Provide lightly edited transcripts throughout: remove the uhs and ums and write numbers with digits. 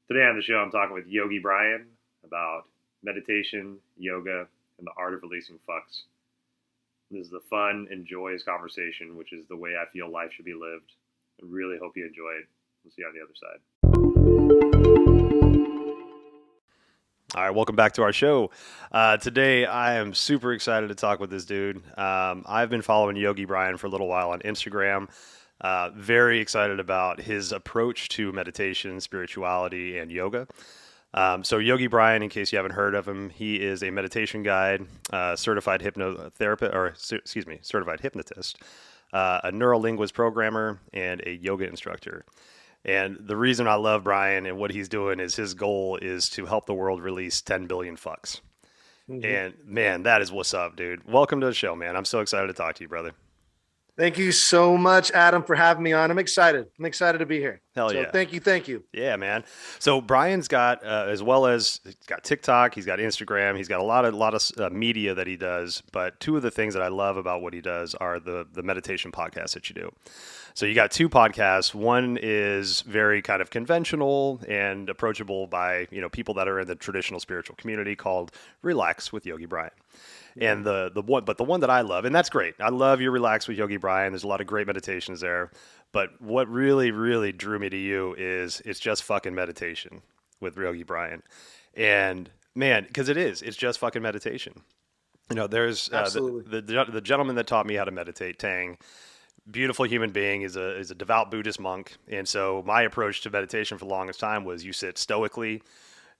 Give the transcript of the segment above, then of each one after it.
Today on the show, I'm talking with Yogi Bryan about meditation, yoga, and the art of releasing fucks. This is a fun and joyous conversation, which is the way I feel life should be lived. I really hope you enjoy it. We'll see you on the other side. All right, welcome back to our show. Today, I am super excited to talk with this dude. I've been following Yogi Bryan for a little while on Instagram. Very excited about his approach to meditation, spirituality, and yoga. So Yogi Bryan, in case you haven't heard of him, he is a meditation guide, certified hypnotherapist, certified hypnotist, a neurolinguist programmer, and a yoga instructor. And the reason I love Brian and what he's doing is his goal is to help the world release 10 billion fucks. And man, that is what's up, dude. Welcome to the show, man. I'm so excited to talk to you, brother. Thank you so much, Adam, for having me on. I'm excited. I'm excited to be here. Hell yeah. Thank you. Thank you. Yeah, man. So Brian's got, as well as he's got TikTok, he's got Instagram, he's got a lot of media that he does. But two of the things that I love about what he does are the meditation podcasts that you do. So you got two podcasts. One is very kind of conventional and approachable by, people that are in the traditional spiritual community, called Relax with Yogi Bryan. And the one that I love, and that's great. I love your Relax with Yogi Bryan. There's a lot of great meditations there. But what really, really drew me to you is it's just fucking meditation with Yogi Bryan. And man, because it's just fucking meditation. There's the gentleman that taught me how to meditate, Tang. Beautiful human being, is a devout Buddhist monk. And so my approach to meditation for the longest time was you sit stoically,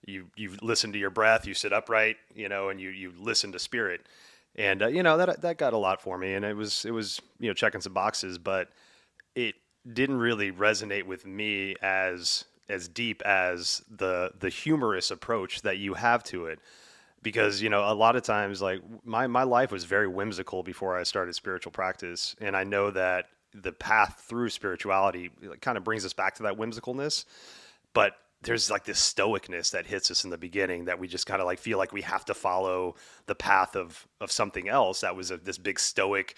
you listen to your breath, you sit upright, and you listen to spirit. And that got a lot for me, and it was checking some boxes, but it didn't really resonate with me as deep as the humorous approach that you have to it. Because, a lot of times, like, my life was very whimsical before I started spiritual practice. And I know that the path through spirituality kind of brings us back to that whimsicalness. But there's like this stoicness that hits us in the beginning that we just kind of like feel like we have to follow the path of something else that was this big stoic,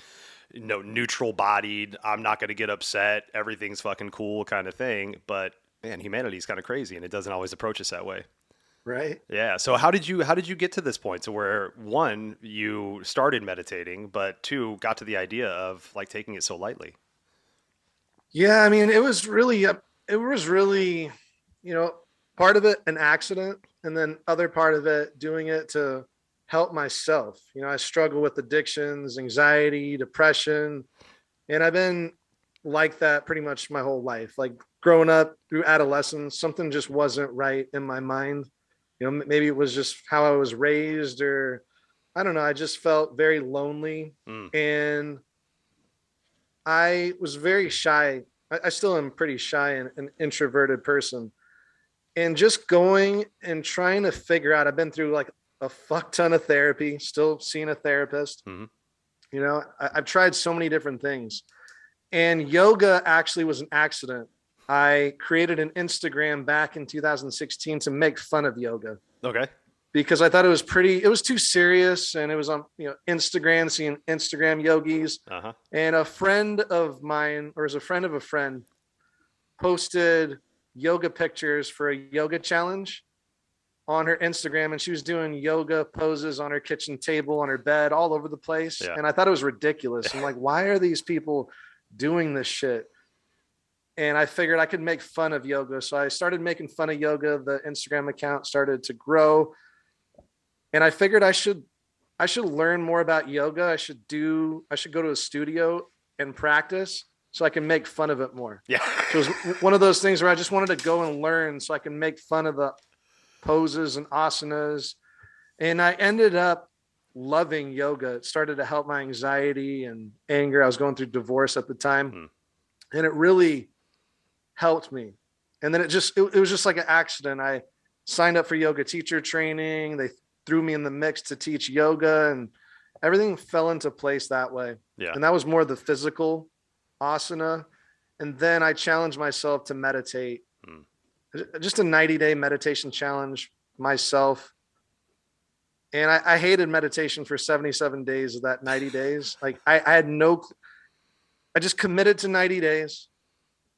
neutral bodied, I'm not going to get upset, everything's fucking cool kind of thing. But man, humanity's kind of crazy, and it doesn't always approach us that way. Right. Yeah. So how did you get to this point to where, one, you started meditating, but two, got to the idea of like taking it so lightly? Yeah. I mean, it was really, part of it an accident, and then other part of it doing it to help myself. I struggle with addictions, anxiety, depression, and I've been like that pretty much my whole life. Like growing up through adolescence, something just wasn't right in my mind. Maybe it was just how I was raised, or I don't know. I just felt very lonely, and I was very shy. I still am pretty shy and an introverted person. And just going and trying to figure out, I've been through like a fuck ton of therapy, still seeing a therapist. I've tried so many different things. And yoga actually was an accident. I created an Instagram back in 2016 to make fun of yoga. Okay. Because I thought it was too serious, and it was on, Instagram, seeing Instagram yogis. Uh-huh. And a friend of mine, or as a friend of a friend, posted yoga pictures for a yoga challenge on her Instagram, and she was doing yoga poses on her kitchen table, on her bed, all over the place. Yeah. And I thought it was ridiculous. I'm like, why are these people doing this shit? And I figured I could make fun of yoga. So I started making fun of yoga. The Instagram account started to grow. And I figured I should learn more about yoga. I should go to a studio and practice so I can make fun of it more. Yeah. So it was one of those things where I just wanted to go and learn so I can make fun of the poses and asanas. And I ended up loving yoga. It started to help my anxiety and anger. I was going through divorce at the time. And it really helped me. And then it was just like an accident. I signed up for yoga teacher training. They threw me in the mix to teach yoga, and everything fell into place that way. Yeah. And that was more the physical asana. And then I challenged myself to meditate. Just a 90-day meditation challenge myself. And I hated meditation for 77 days of that 90 days. Like I just committed to 90 days.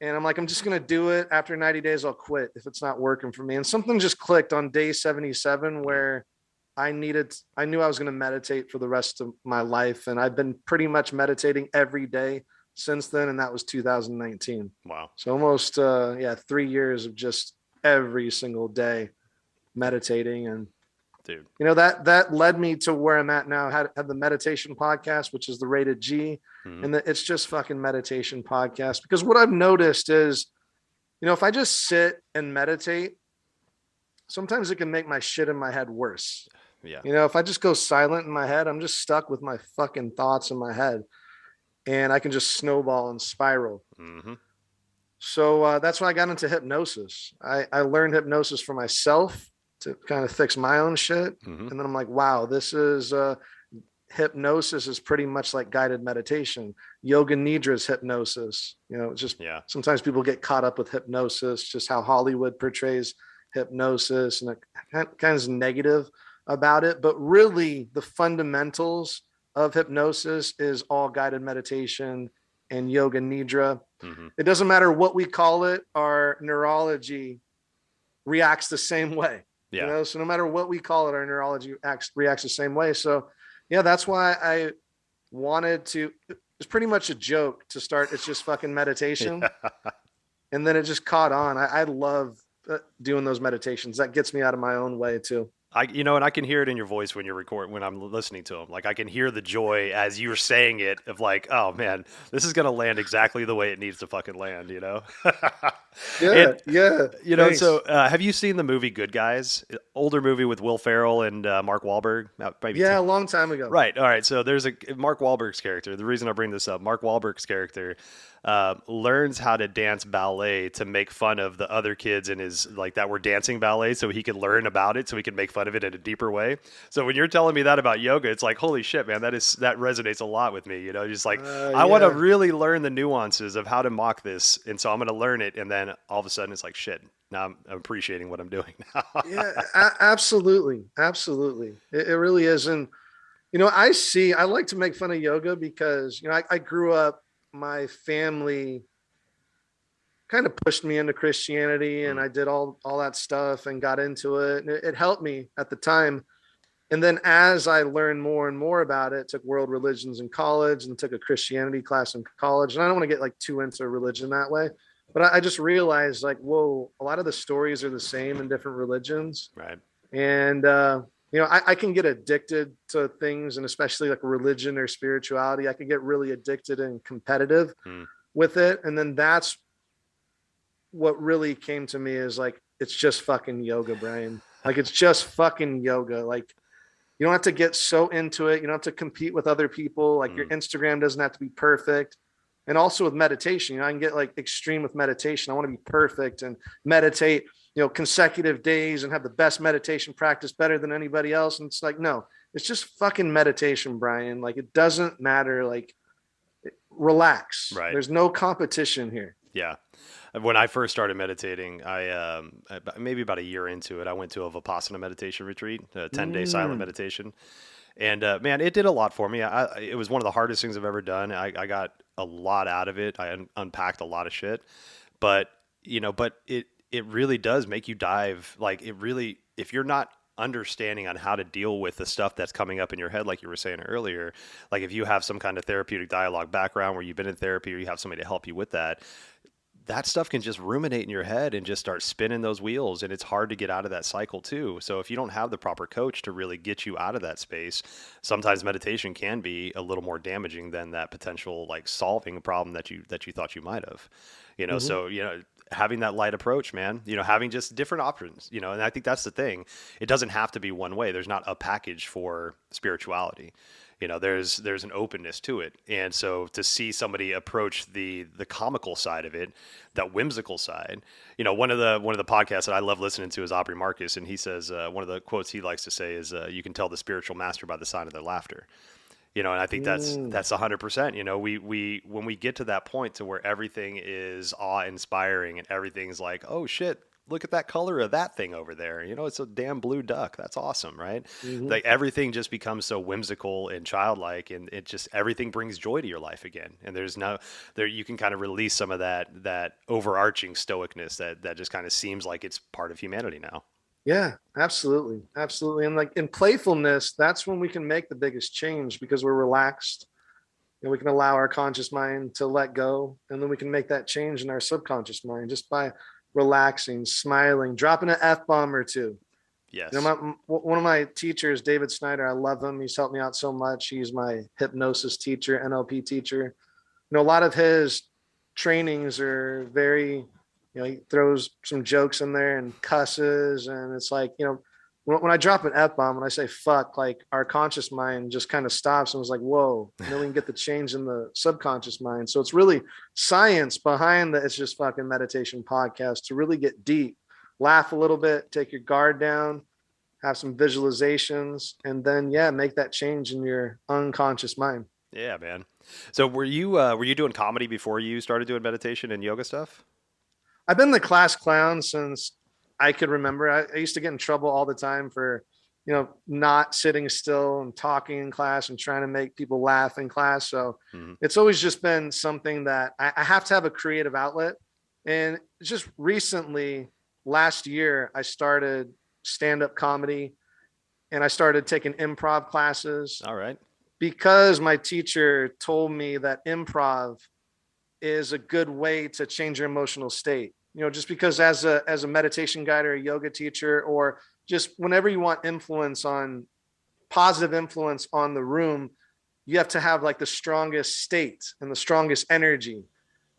And I'm like, I'm just going to do it. After 90 days, I'll quit if it's not working for me. And something just clicked on day 77 where I knew I was going to meditate for the rest of my life. And I've been pretty much meditating every day since then. And that was 2019. Wow. So almost, 3 years of just every single day meditating. And, dude, that led me to where I'm at now. I had the meditation podcast, which is the Rated G. And it's just fucking meditation podcast. Because what I've noticed is, if I just sit and meditate, sometimes it can make my shit in my head worse. Yeah. If I just go silent in my head, I'm just stuck with my fucking thoughts in my head, and I can just snowball and spiral. So that's why I got into hypnosis. I learned hypnosis for myself to kind of fix my own shit. And then I'm like, wow, this is hypnosis is pretty much like guided meditation. Yoga Nidra is hypnosis. It's just sometimes people get caught up with hypnosis, just how Hollywood portrays hypnosis, and it kind of negative about it. But really, the fundamentals of hypnosis is all guided meditation and Yoga Nidra. It doesn't matter what we call it, our neurology reacts the same way. So no matter what we call it, our neurology reacts the same way. So that's why I wanted to. It's pretty much a joke to start. It's just fucking meditation. And then it just caught on. I love doing those meditations. That gets me out of my own way too. And I can hear it in your voice when when I'm listening to them. Like, I can hear the joy as you're saying it of like, oh man, this is going to land exactly the way it needs to fucking land, Yeah. So have you seen the movie Good Guys? Older movie with Will Ferrell and Mark Wahlberg? A long time ago. Right. All right. So there's Mark Wahlberg's character. The reason I bring this up, Mark Wahlberg's character learns how to dance ballet to make fun of the other kids in his that were dancing ballet, so he could learn about it, so he could make fun of it in a deeper way. So when you're telling me that about yoga, it's like, holy shit, man, that resonates a lot with me. Just like I want to really learn the nuances of how to mock this, and so I'm going to learn it, and then all of a sudden it's like, shit, now I'm appreciating what I'm doing now. Absolutely. It really is. And I like to make fun of yoga because I grew up, my family kind of pushed me into Christianity, and I did all that stuff and got into it. And it helped me at the time. And then as I learned more and more about it, took world religions in college and took a Christianity class in college. And I don't want to get too into religion that way, but I just realized whoa, a lot of the stories are the same in different religions. Right. And, I can get addicted to things, and especially like religion or spirituality. I can get really addicted and competitive with it. And then that's what really came to me is it's just fucking yoga, Brian. It's just fucking yoga. You don't have to get so into it. You don't have to compete with other people. Your Instagram doesn't have to be perfect. And also with meditation, I can get extreme with meditation. I want to be perfect and meditate consecutive days and have the best meditation practice, better than anybody else. And it's no, it's just fucking meditation, Brian. It doesn't matter. Relax. Right. There's no competition here. Yeah. When I first started meditating, I maybe about a year into it, I went to a Vipassana meditation retreat, a 10-day silent meditation. And man, it did a lot for me. It was one of the hardest things I've ever done. I got a lot out of it. I unpacked a lot of shit, but it really does make you dive. If you're not understanding on how to deal with the stuff that's coming up in your head, like you were saying earlier, if you have some kind of therapeutic dialogue background where you've been in therapy or you have somebody to help you with that stuff can just ruminate in your head and just start spinning those wheels. And it's hard to get out of that cycle too. So if you don't have the proper coach to really get you out of that space, sometimes meditation can be a little more damaging than that potential solving a problem that you thought you might have, So, having that light approach, man, having just different options, and I think that's the thing. It doesn't have to be one way. There's not a package for spirituality. There's an openness to it. And so to see somebody approach the comical side of it, that whimsical side, one of the podcasts that I love listening to is Aubrey Marcus. And he says, one of the quotes he likes to say is, you can tell the spiritual master by the sign of their laughter. And I think that's 100%. When we get to that point to where everything is awe-inspiring and everything's like, oh shit, look at that color of that thing over there. You know, it's a damn blue duck. That's awesome, right? Mhm. Like everything just becomes so whimsical and childlike, and it just everything brings joy to your life again. And there's no there you can kind of release some of that overarching stoicness that just kind of seems like it's part of humanity now. Yeah, absolutely. Absolutely. And like in playfulness, that's when we can make the biggest change because we're relaxed and we can allow our conscious mind to let go. And then we can make that change in our subconscious mind just by relaxing, smiling, dropping an F bomb or two. You know, Yes. one of my teachers, David Snyder, I love him. He's helped me out so much. He's my hypnosis teacher, NLP teacher. You know, a lot of his trainings are very, he throws some jokes in there and cusses. And it's like, when I drop an F bomb and I say fuck, like our conscious mind just kind of stops and was like, whoa, and then we can get the change in the subconscious mind. So it's really science behind the It's Just Fucking Meditation podcast to really get deep, laugh a little bit, take your guard down, have some visualizations, and then, yeah, make that change in your unconscious mind. Yeah, man. So were you doing comedy before you started doing meditation and yoga stuff? I've been the class clown since I could remember. I used to get in trouble all the time for, not sitting still and talking in class and trying to make people laugh in class. So Hmm. it's always just been something that I have to have a creative outlet. And just recently, last year, I started stand-up comedy and I started taking improv classes All right. because my teacher told me that improv is a good way to change your emotional state. Just because as a meditation guide or a yoga teacher, or just whenever you want positive influence on the room, you have to have like the strongest state and the strongest energy.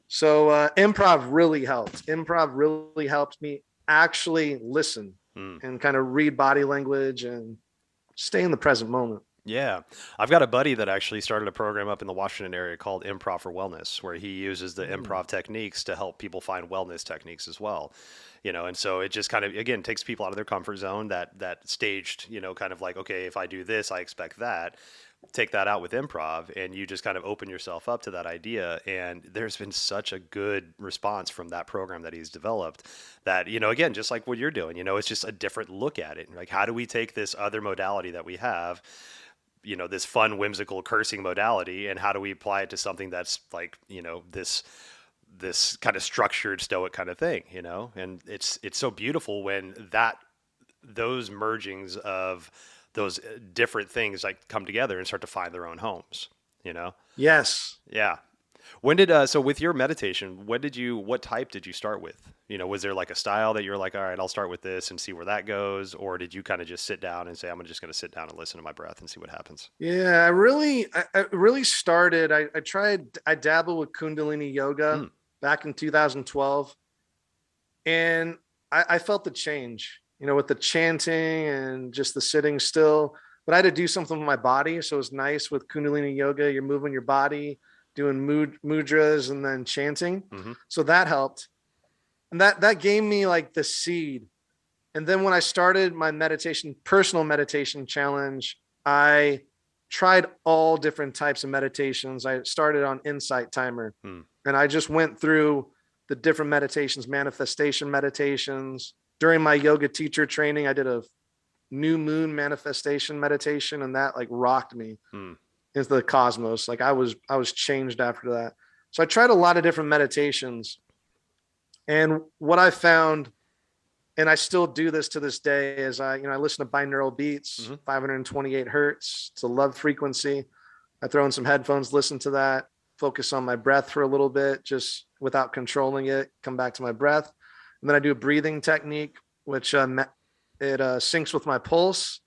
So improv really helped. Improv really helped me actually listen Hmm. and kind of read body language and stay in the present moment. Yeah. I've got a buddy that actually started a program up in the Washington area called Improv for Wellness, where he uses the Mm. improv techniques to help people find wellness techniques as well. And so it just kind of again takes people out of their comfort zone, that staged, kind of like, okay, if I do this, I expect that. Take that out with improv and you just kind of open yourself up to that idea, and there's been such a good response from that program that he's developed that, again, just like what you're doing, it's just a different look at it. Like, how do we take this other modality that we have, this fun, whimsical cursing modality, and how do we apply it to something that's like, this kind of structured stoic kind of thing, and it's so beautiful when those mergings of those different things like come together and start to find their own homes, you know? Yes. Yeah. When did so with your meditation, what type did you start with? Was there like a style that you're like, all right, I'll start with this and see where that goes, or did you kind of just sit down and say, I'm just going to sit down and listen to my breath and see what happens? Yeah, I really started. I dabbled with Kundalini yoga Mm, back in 2012, and I felt the change, with the chanting and just the sitting still. But I had to do something with my body. So it was nice with Kundalini yoga. You're moving your body, doing mudras and then chanting. hmm. So that helped. And that gave me like the seed. And then when I started my personal meditation challenge, I tried all different types of meditations. I started on Insight Timer, Mm. and I just went through the different meditations, manifestation meditations. During my yoga teacher training, I did a new moon manifestation meditation, and that like rocked me Mm. into the cosmos. Like I was changed after that. So I tried a lot of different meditations, and what I found, and I still do this to this day, is I listen to binaural beats, Hmm. 528 hertz. It's a love frequency. I throw in some headphones, listen to that, focus on my breath for a little bit, just without controlling it, come back to my breath. And then I do a breathing technique, which it syncs with my pulse.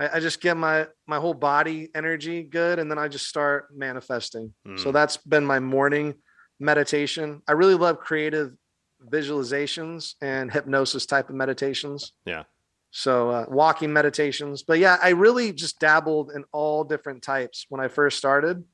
I just get my whole body energy good, and then I just start manifesting. So Mm. that's been my morning meditation. I really love creative visualizations and hypnosis type of meditations. Yeah. So walking meditations. But yeah, I really just dabbled in all different types when I first started,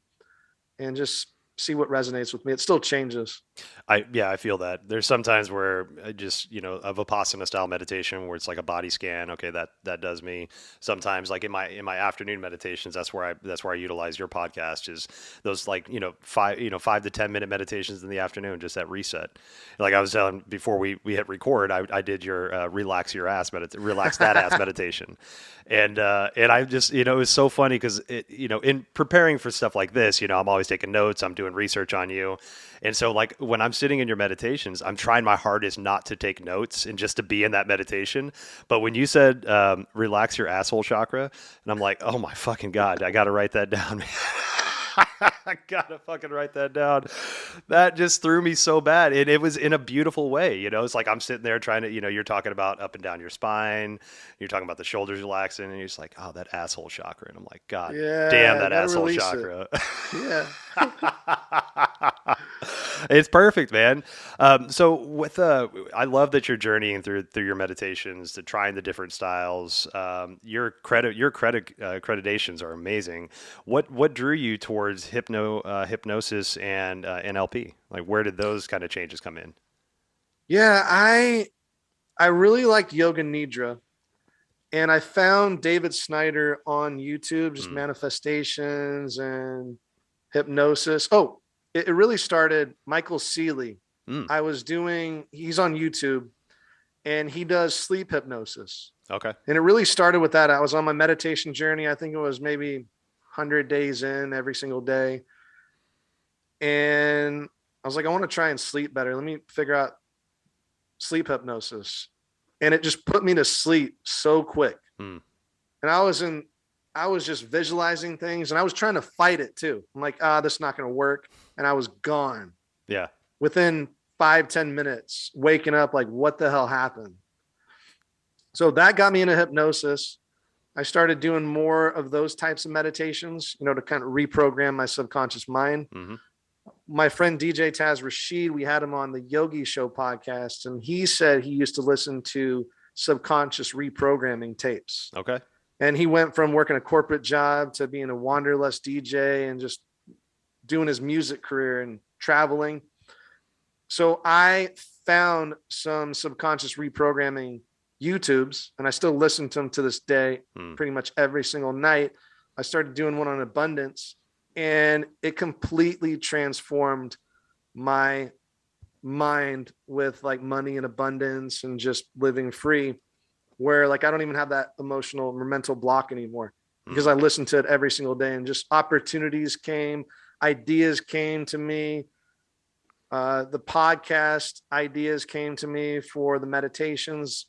and just see what resonates with me. It still changes. I feel that. There's sometimes where I just, a Vipassana style meditation where it's like a body scan. Okay, that does me. Sometimes like in my afternoon meditations, that's where I utilize your podcast is those like, 5 to 10 minute meditations in the afternoon, just that reset. Like I was telling before we hit record, I did your relax that ass meditation. And I just, it was so funny because in preparing for stuff like this, I'm always taking notes, I'm doing research on you. And so, like, when I'm sitting in your meditations, I'm trying my hardest not to take notes and just to be in that meditation. But when you said relax your asshole chakra, and I'm like, oh my fucking God, I got to write that down. I gotta fucking write that down. That just threw me so bad. And it was in a beautiful way. It's like I'm sitting there trying to, you're talking about up and down your spine. You're talking about the shoulders relaxing. And you're just like, oh, that asshole chakra. And I'm like, God damn, Yeah, that gotta asshole release chakra. Yeah. It's perfect, man. So I love that you're journeying through your meditations to trying the different styles. Your accreditations are amazing. What drew you towards hypnosis and NLP? Like, where did those kind of changes come in? Yeah, I really liked Yoga Nidra. And I found David Snyder on YouTube, just manifestations and hypnosis. Oh, it really started Michael Seeley. Mm. He's on YouTube and he does sleep hypnosis. Okay. And it really started with that. I was on my meditation journey. I think it was maybe 100 days in every single day. And I was like, I want to try and sleep better. Let me figure out sleep hypnosis. And it just put me to sleep so quick. Mm. And I was just visualizing things and I was trying to fight it too. I'm like, this is not going to work. And I was gone. Yeah. Within 5-10 minutes, waking up like, what the hell happened? So that got me into hypnosis. I started doing more of those types of meditations, to kind of reprogram my subconscious mind. Mm-hmm. My friend DJ Taz Rashid, we had him on the Yogi Show podcast, and he said he used to listen to subconscious reprogramming tapes. Okay. And he went from working a corporate job to being a wanderlust DJ and just doing his music career and traveling. So I found some subconscious reprogramming YouTubes, and I still listen to them to this day, pretty much every single night. I started doing one on abundance, and it completely transformed my mind with like money and abundance and just living free, where like I don't even have that emotional or mental block anymore because I listened to it every single day, and just opportunities came, ideas came to me. The podcast ideas came to me for the meditations.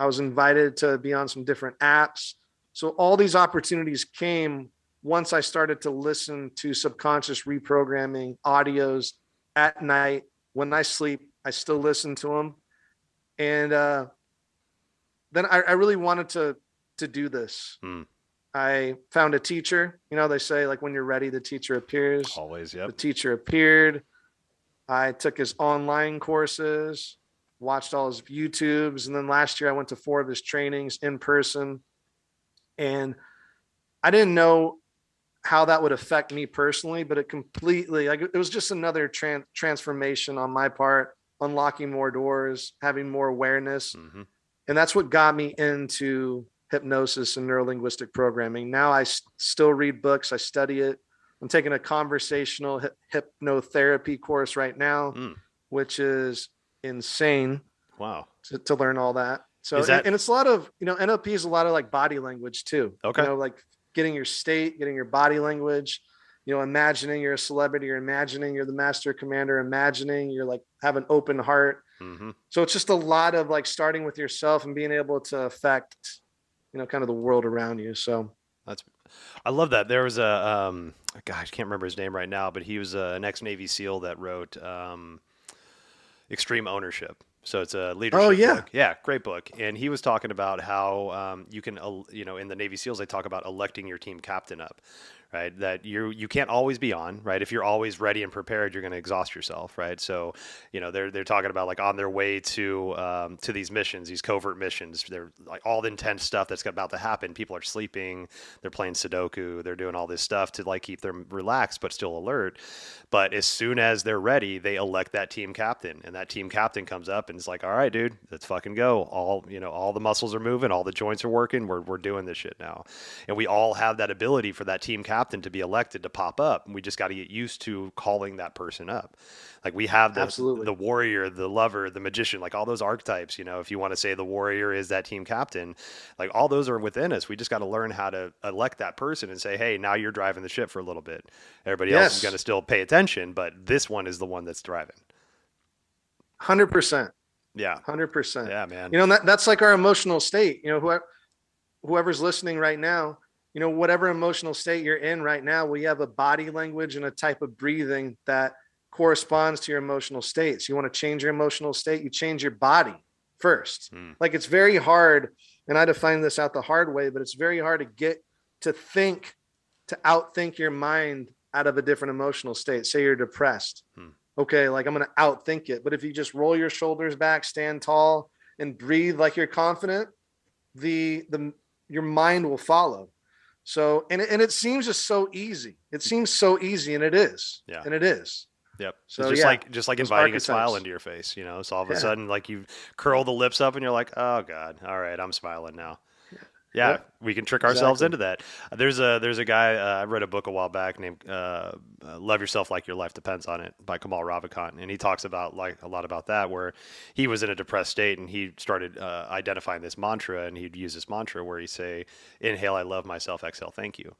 I was invited to be on some different apps. So all these opportunities came once I started to listen to subconscious reprogramming audios at night. When I sleep, I still listen to them. And then I really wanted to do this. I found a teacher. They say like when you're ready, the teacher appears. Always, yep. The teacher appeared. I took his online courses, watched all his YouTubes. And then last year I went to 4 of his trainings in person. And I didn't know how that would affect me personally, but it completely, like, it was just another transformation on my part, unlocking more doors, having more awareness. Mm-hmm. And that's what got me into hypnosis and neurolinguistic programming. Now I still read books. I study it. I'm taking a conversational hypnotherapy course right now, which is insane. Wow. To learn all that. So, and it's a lot of, NLP is a lot of like body language too. Okay. Like getting your state, getting your body language, imagining you're a celebrity, or imagining you're the master commander, imagining you're like have an open heart. Mm-hmm. So it's just a lot of like starting with yourself and being able to affect, kind of the world around you. So I love that. There was a guy, I can't remember his name right now, but he was an ex-Navy SEAL that wrote Extreme Ownership. So it's a leadership book. Yeah, great book. And he was talking about how you can, in the Navy SEALs, they talk about electing your team captain up, right? That you can't always be on, right? If you're always ready and prepared, you're going to exhaust yourself, right? So, they're talking about like on their way to these missions, these covert missions. They're like all the intense stuff that's about to happen. People are sleeping, they're playing Sudoku, they're doing all this stuff to like keep them relaxed but still alert. But as soon as they're ready, they elect that team captain, and that team captain comes up and is like, "All right, dude, let's fucking go. All the muscles are moving, all the joints are working. We're doing this shit now." And we all have that ability for that team captain to be elected to pop up. And we just got to get used to calling that person up. Like we have Absolutely. the warrior, the lover, the magician, like all those archetypes. If you want to say the warrior is that team captain, like all those are within us. We just got to learn how to elect that person and say, "Hey, now you're driving the ship for a little bit. Everybody else is going to still pay attention, but this one is the one that's driving." 100%. Yeah. 100%. Yeah, man. That's like our emotional state. Whoever's listening right now, whatever emotional state you're in right now, we have a body language and a type of breathing that corresponds to your emotional state. So you want to change your emotional state, you change your body first. Like it's very hard, and I define this out the hard way, but it's very hard to get to outthink your mind out of a different emotional state. Say you're depressed. Okay, like I'm going to outthink it. But if you just roll your shoulders back, stand tall, and breathe like you're confident, your mind will follow. So, and it seems just so easy. It seems so easy, and it is. Yeah. And it is. Yep. So it's just like inviting archetypes. a smile into your face, So all of a sudden, like you curl the lips up and you're like, "Oh God, all right, I'm smiling now." Yeah, Yep. we can trick ourselves Exactly. into that. There's a guy I read a book a while back named "Love Yourself Like Your Life Depends on It" by Kamal Ravikant, and he talks about like a lot about that, where he was in a depressed state and he started identifying this mantra, and he'd use this mantra where he'd say, "Inhale, I love myself. Exhale, thank you."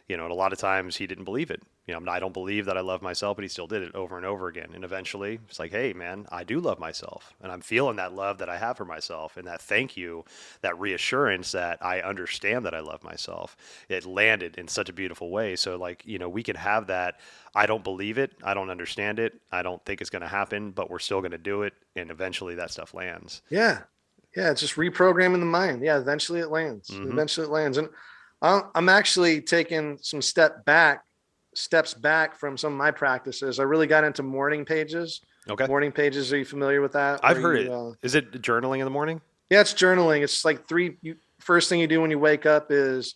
And a lot of times he didn't believe it. I don't believe that I love myself, but he still did it over and over again. And eventually it's like, "Hey man, I do love myself, and I'm feeling that love that I have for myself, and that thank you, that reassurance that I understand that I love myself." It landed in such a beautiful way. So like, we can have that. I don't believe it. I don't understand it. I don't think it's going to happen, but we're still going to do it. And eventually that stuff lands. Yeah. Yeah. It's just reprogramming the mind. Yeah. Eventually it lands. Eventually it lands. And I'm actually taking some steps back from some of my practices. I really got into morning pages. Okay. Morning pages. Are you familiar with that? I've heard it. Is it journaling in the morning? Yeah, it's journaling. It's like first thing you do when you wake up is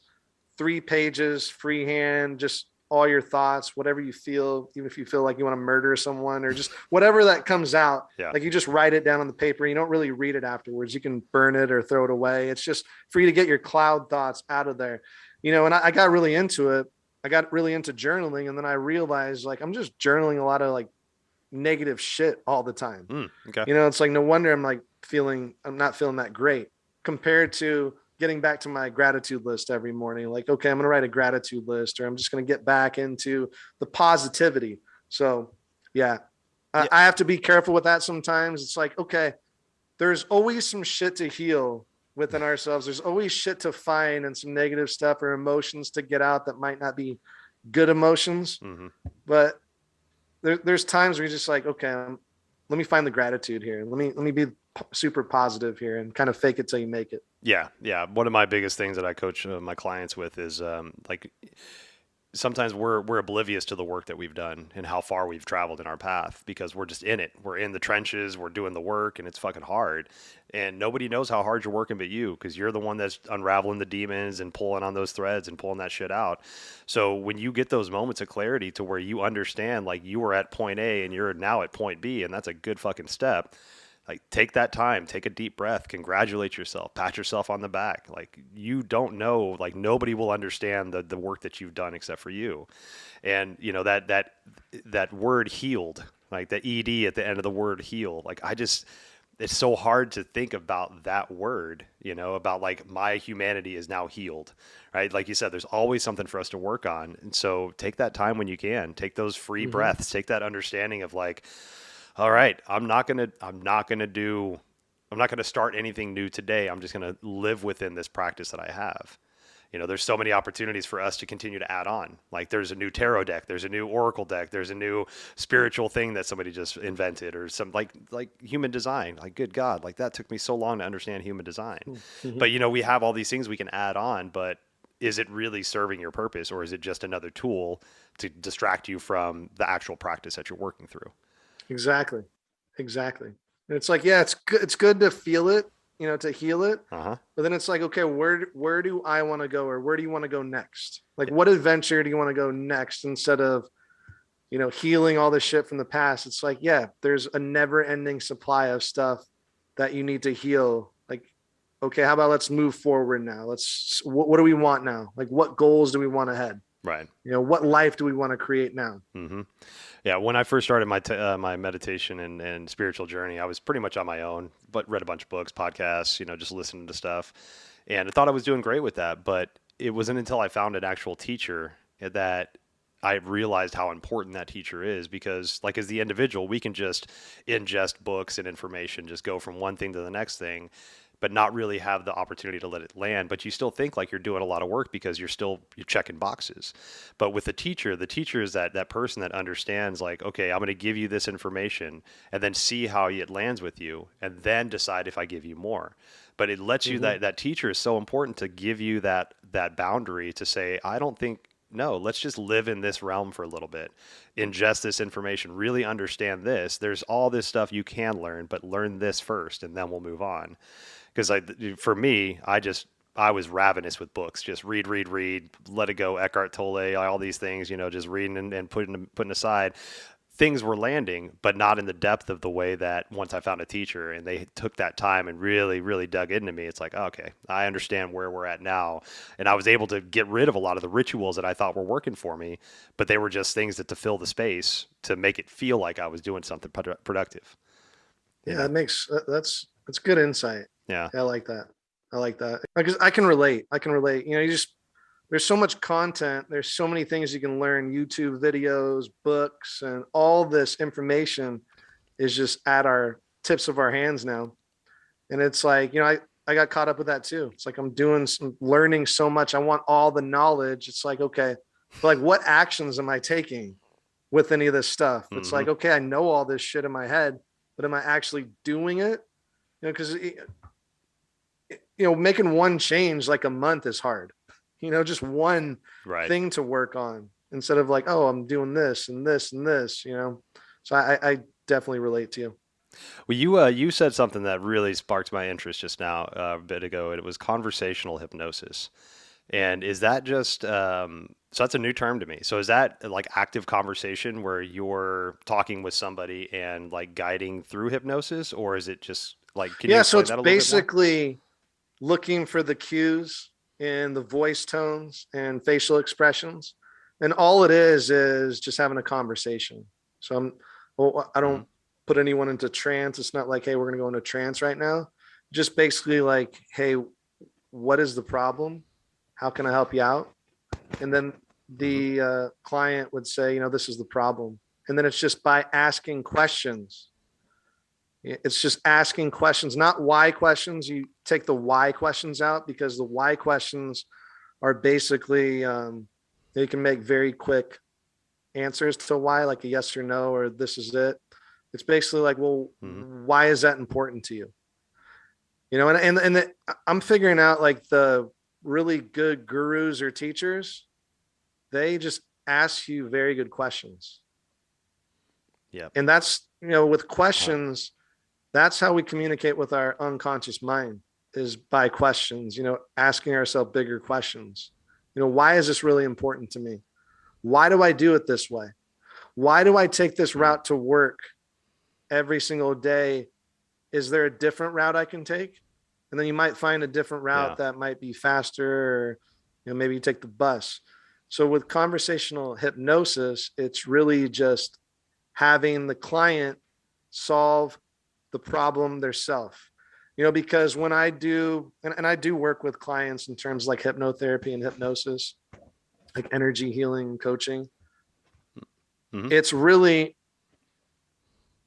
3 pages, freehand, just all your thoughts, whatever you feel, even if you feel like you want to murder someone or just whatever that comes out. Yeah. Like you just write it down on the paper. You don't really read it afterwards. You can burn it or throw it away. It's just for you to get your cloud thoughts out of there. And I got really into it. I got really into journaling, and then I realized like I'm just journaling a lot of like negative shit all the time. Okay. It's like no wonder I'm not feeling that great compared to getting back to my gratitude list every morning. Like, okay, I'm going to write a gratitude list, or I'm just going to get back into the positivity. So yeah, I have to be careful with that sometimes. It's like, okay, there's always some shit to heal within ourselves. There's always shit to find and some negative stuff or emotions to get out that might not be good emotions. But there's times where you're just like, okay, let me find the gratitude here. Let me be super positive here and kind of fake it till you make it. Yeah. Yeah. One of my biggest things that I coach my clients with is like sometimes we're oblivious to the work that we've done and how far we've traveled in our path because we're just in it. We're in the trenches, we're doing the work, and it's fucking hard. And nobody knows how hard you're working but you, because you're the one that's unraveling the demons and pulling on those threads and pulling that shit out. So when you get those moments of clarity to where you understand like you were at point A and you're now at point B, and that's a good fucking step. Like, take that time, take a deep breath, congratulate yourself, pat yourself on the back. Like, you don't know, like, nobody will understand the work that you've done except for you. And, that word healed, like the ED at the end of the word heal, like, it's so hard to think about that word, about like my humanity is now healed, right? Like you said, there's always something for us to work on. And so take that time when you can, take those free breaths, take that understanding of like, all right, I'm not going to start anything new today. I'm just going to live within this practice that I have. There's so many opportunities for us to continue to add on. Like there's a new tarot deck, there's a new oracle deck, there's a new spiritual thing that somebody just invented, or some like human design. Like, good God, like that took me so long to understand human design. But we have all these things we can add on, but is it really serving your purpose, or is it just another tool to distract you from the actual practice that you're working through? Exactly. Exactly. And it's like, yeah, it's good to feel it, to heal it. Uh-huh. But then it's like, okay, where do I want to go, or where do you want to go next? Like, what adventure do you want to go next, instead of, healing all the shit from the past? It's like, yeah, there's a never ending supply of stuff that you need to heal. Like, okay, how about let's move forward now? What do we want now? Like, what goals do we want ahead? Right. What life do we want to create now? Mm-hmm. Yeah. When I first started my meditation and spiritual journey, I was pretty much on my own, but read a bunch of books, podcasts, just listening to stuff. And I thought I was doing great with that. But it wasn't until I found an actual teacher that I realized how important that teacher is, because like as the individual, we can just ingest books and information, just go from one thing to the next thing, but not really have the opportunity to let it land. But you still think like you're doing a lot of work because you're checking boxes. But with the teacher is that person that understands like, okay, I'm going to give you this information and then see how it lands with you and then decide if I give you more. But it lets you, that teacher is so important to give you that boundary to say, I don't think, no, let's just live in this realm for a little bit, ingest this information, really understand this. There's all this stuff you can learn, but learn this first and then we'll move on. Because for me, I was ravenous with books. Just read, let it go. Eckhart Tolle, all these things, just reading and putting aside. Things were landing, but not in the depth of the way that once I found a teacher and they took that time and really, really dug into me, it's like, okay, I understand where we're at now. And I was able to get rid of a lot of the rituals that I thought were working for me, but they were just things to fill the space to make it feel like I was doing something productive. Yeah, that's good insight. Yeah. I like that. Because I can relate. There's so much content. There's so many things you can learn, YouTube videos, books, and all this information is just at our tips of our hands now. And it's like, I got caught up with that too. It's like I'm learning so much. I want all the knowledge. It's like, okay, but like what actions am I taking with any of this stuff? It's like, okay, I know all this shit in my head, but am I actually doing it? Because making one change like a month is hard. Just one thing to work on instead of like, oh, I'm doing this and this and this. So I definitely relate to you. Well, you said something that really sparked my interest just now a bit ago, and it was conversational hypnosis. And is that just so that's a new term to me. So is that like active conversation where you're talking with somebody and like guiding through hypnosis, or is it just like, can you so explain it's that a little bit more? basically looking for the cues in the voice tones and facial expressions, and all it is just having a conversation. So I don't put anyone into trance. It's not like, hey, we're going to go into trance right now. Just basically like, hey, what is the problem? How can I help you out? And then the client would say, this is the problem. And then it's just by asking questions. It's just asking questions, not why questions. You take the why questions out, because the why questions are basically, they can make very quick answers to why, like a yes or no, or this is it. It's basically like, well, why is that important to you? And I'm figuring out like the really good gurus or teachers, they just ask you very good questions. Yeah. And that's, with questions, that's how we communicate with our unconscious mind, is by questions, asking ourselves bigger questions. Why is this really important to me? Why do I do it this way? Why do I take this route to work every single day? Is there a different route I can take? And then you might find a different route that might be faster, or maybe you take the bus. So with conversational hypnosis, it's really just having the client solve the problem themselves. Because when I do, and I do work with clients in terms like hypnotherapy and hypnosis, like energy healing coaching, it's really,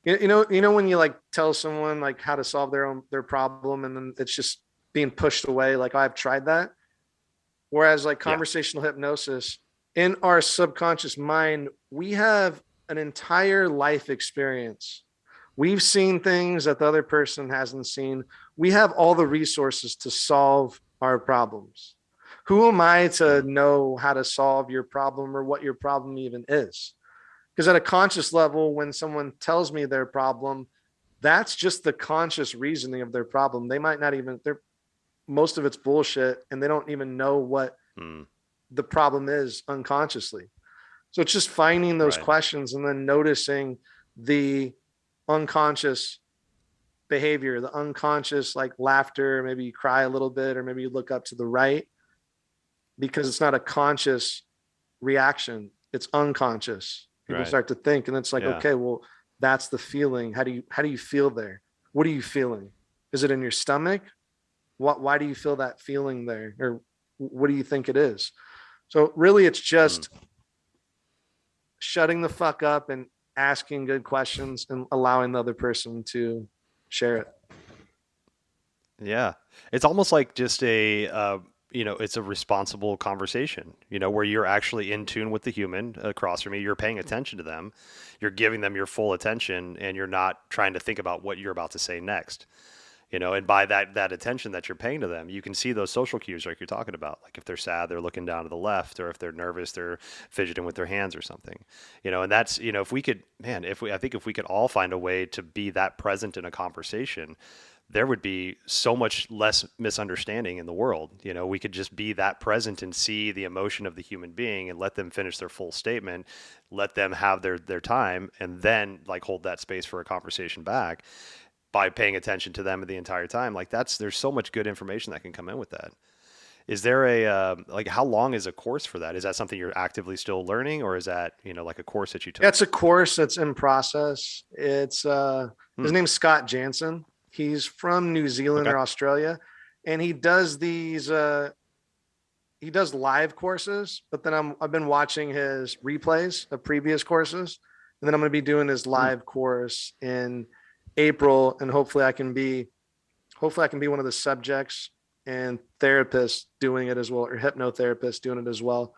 when you like tell someone like how to solve their problem, and then it's just being pushed away. Like, I've tried that. Whereas like conversational hypnosis, in our subconscious mind, we have an entire life experience. We've seen things that the other person hasn't seen. We have all the resources to solve our problems. who am I to know how to solve your problem or what your problem even is? Because at a conscious level, when someone tells me their problem, that's just the conscious reasoning of their problem. They might not even, they're, most of it's bullshit and they don't even know what Mm, the problem is unconsciously. So it's just finding those right. questions and then noticing the unconscious behavior, the unconscious like laughter, maybe you cry a little bit, or maybe you look up to the right because it's not a conscious reaction. It's unconscious. People Right. start to think, and it's like, Yeah. okay, well, that's the feeling. How do you feel there? What are you feeling? Is it in your stomach? Why do you feel that feeling there? Or what do you think it is? So really it's Mm. just shutting the fuck up and asking good questions and allowing the other person to share it. Yeah. It's almost like just it's a responsible conversation, where you're actually in tune with the human across from you. You're paying attention to them. You're giving them your full attention and you're not trying to think about what you're about to say next. And by that attention that you're paying to them, you can see those social cues like you're talking about. Like if they're sad, they're looking down to the left, or if they're nervous, they're fidgeting with their hands or something. And that's, if we could, man, I think if we could all find a way to be that present in a conversation, there would be so much less misunderstanding in the world. We could just be that present and see the emotion of the human being and let them finish their full statement, let them have their time, and then like hold that space for a conversation back by paying attention to them the entire time. Like there's so much good information that can come in with that. Is there like how long is a course for that? Is that something you're actively still learning, or is that, like a course that you took? That's a course that's in process. It's his Hmm. name's Scott Jansen. He's from New Zealand Okay. or Australia, and he does live courses, but then I've been watching his replays of previous courses, and then I'm going to be doing his Hmm. live course in April, and hopefully I can be one of the subjects and therapists doing it as well, or hypnotherapists doing it as well.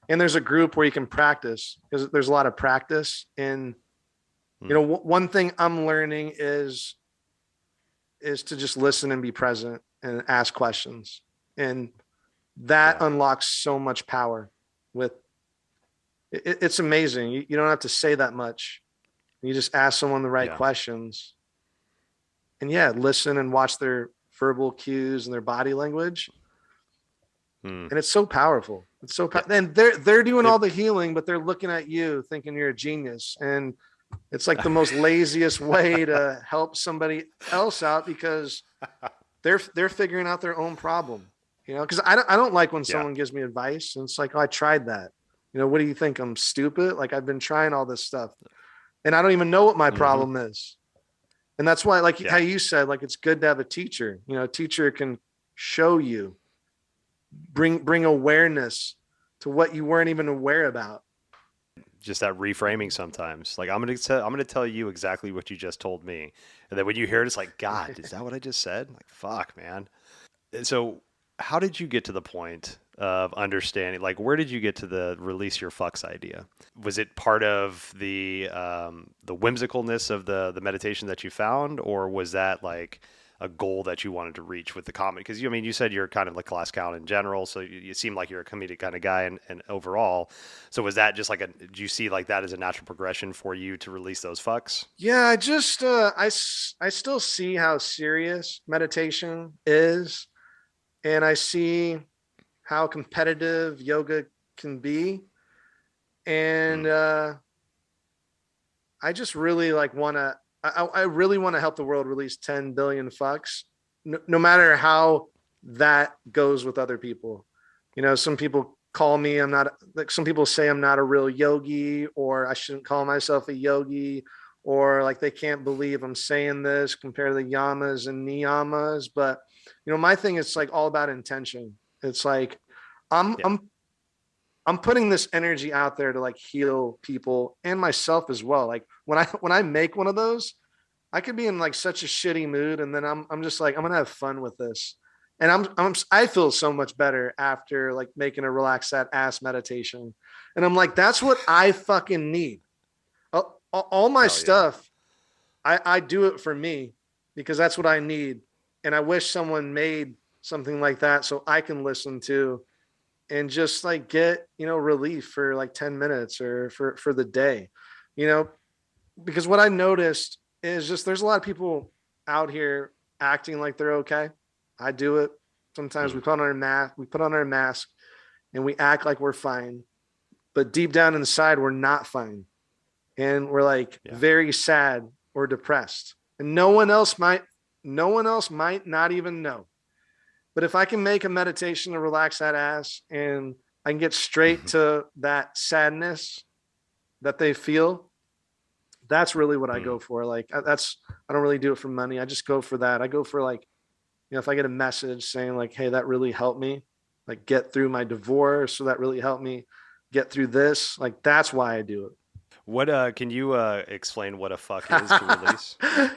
And there's a group where you can practice because there's a lot of practice. And Hmm. one thing I'm learning is to just listen and be present and ask questions, and that Yeah. unlocks so much power. With it's amazing. You don't have to say that much. You just ask someone the right Yeah. questions, and yeah, listen and watch their verbal cues and their body language, Hmm. and it's so powerful. It's so Yeah. and they're doing It, all the healing, but they're looking at you thinking you're a genius, and it's like the most laziest way to help somebody else out because they're figuring out their own problem. Because I don't like when yeah. someone gives me advice and it's like, oh, I tried that. What do you think? I'm stupid? Like I've been trying all this stuff and I don't even know what my Hmm. problem is. And that's why, like how Yeah. you said, like it's good to have a teacher. A teacher can show you, bring awareness to what you weren't even aware about. Just that reframing sometimes. Like I'm gonna tell you exactly what you just told me, and then when you hear it, it's like, God, is that what I just said? Like, fuck, man. So how did you get to the point of understanding, like where did you get to the release your fucks idea? Was it part of the whimsicalness of the meditation that you found, or was that like a goal that you wanted to reach with the comedy? Because you said you're kind of like class clown in general, so you seem like you're a comedic kind of guy, and overall, so was that just like did you see like that as a natural progression for you to release those fucks? Yeah, I just I still see how serious meditation is, and I see how competitive yoga can be, and Mm, I just really like want to. I really want to help the world release 10 billion fucks, no matter how that goes with other people. Some people call me, I'm not like, some people say I'm not a real yogi, or I shouldn't call myself a yogi, or like they can't believe I'm saying this compared to the yamas and niyamas. But my thing is like all about intention. It's like I'm yeah. I'm I'm putting this energy out there to like heal people and myself as well. Like when I make one of those, I could be in like such a shitty mood, and then I'm just like I'm gonna have fun with this, and I feel so much better after like making a relax that ass meditation, and I'm like that's what I fucking need. All my Hell yeah. stuff, I do it for me because that's what I need, and I wish someone made something like that so I can listen to and just like get, relief for like 10 minutes or for the day, you know, because what I noticed is just there's a lot of people out here acting like they're okay. I do it. Sometimes Mm. we put on our mask and we act like we're fine, but deep down inside we're not fine. And we're like Yeah. very sad or depressed. And no one else might not even know. But if I can make a meditation to relax that ass and I can get straight to that sadness that they feel, that's really what I go for. Like I don't really do it for money. I just go for that. I go for like, if I get a message saying like, hey, that really helped me like get through my divorce, or that really helped me get through this, like that's why I do What can you explain what a fuck is to release? it.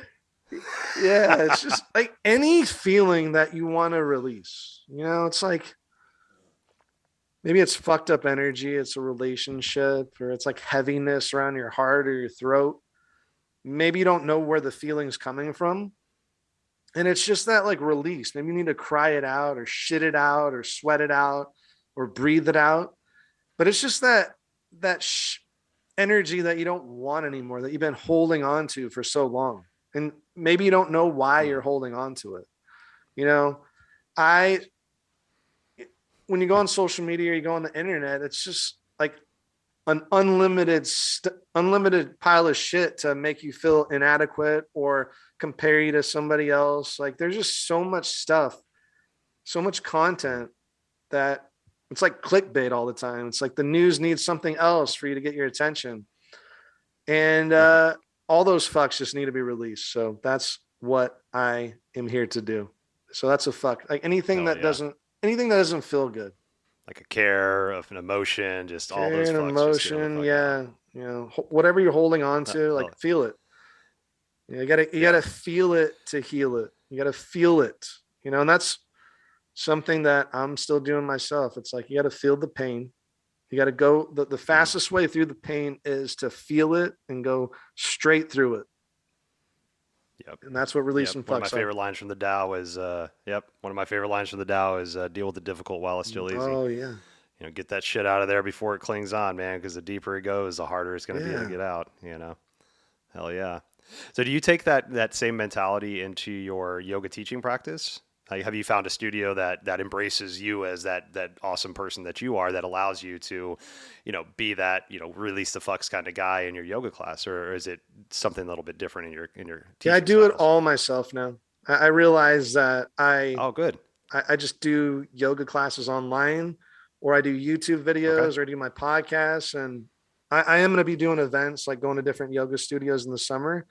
Yeah, it's just like any feeling that you want to release. It's like maybe it's fucked up energy, it's a relationship, or it's like heaviness around your heart or your throat. Maybe you don't know where the feeling's coming from. And it's just that like release. Maybe you need to cry it out or shit it out or sweat it out or breathe it out. But it's just that energy that you don't want anymore, that you've been holding on to for so long. And maybe you don't know why you're holding on to it. I when you go on social media or you go on the internet, it's just like an unlimited pile of shit to make you feel inadequate or compare you to somebody else. Like there's just so much stuff, so much content that it's like clickbait all the time. It's like the news needs something else for you to get your attention. And all those fucks just need to be released. So that's what I am here to do. So that's a fuck. Like anything that doesn't feel good. Like a care of an emotion, just all Care those and fucks. emotion, yeah. Whatever you're holding on to, like feel it. You gotta feel it to heal it. You gotta feel it. And that's something that I'm still doing myself. It's like you gotta feel the pain. You gotta go. The fastest way through the pain is to feel it and go straight through it. Yep. And that's what releasing fucks. One of my favorite lines from the Tao is, one of my favorite lines from the Tao is deal with the difficult while it's still easy. Oh, yeah. Get that shit out of there before it clings on, man, because the deeper it goes, the harder it's going to be to get out, Hell yeah. So do you take that same mentality into your yoga teaching practice? Have you found a studio that embraces you as that awesome person that you are, that allows you to, be that, release the fucks kind of guy in your yoga class, or is it something a little bit different in your teaching Yeah, I do styles? it all myself now. I realize that Oh, good. I just do yoga classes online, or I do YouTube videos, Okay. or I do my podcasts. And I am going to be doing events, like going to different yoga studios in the summer.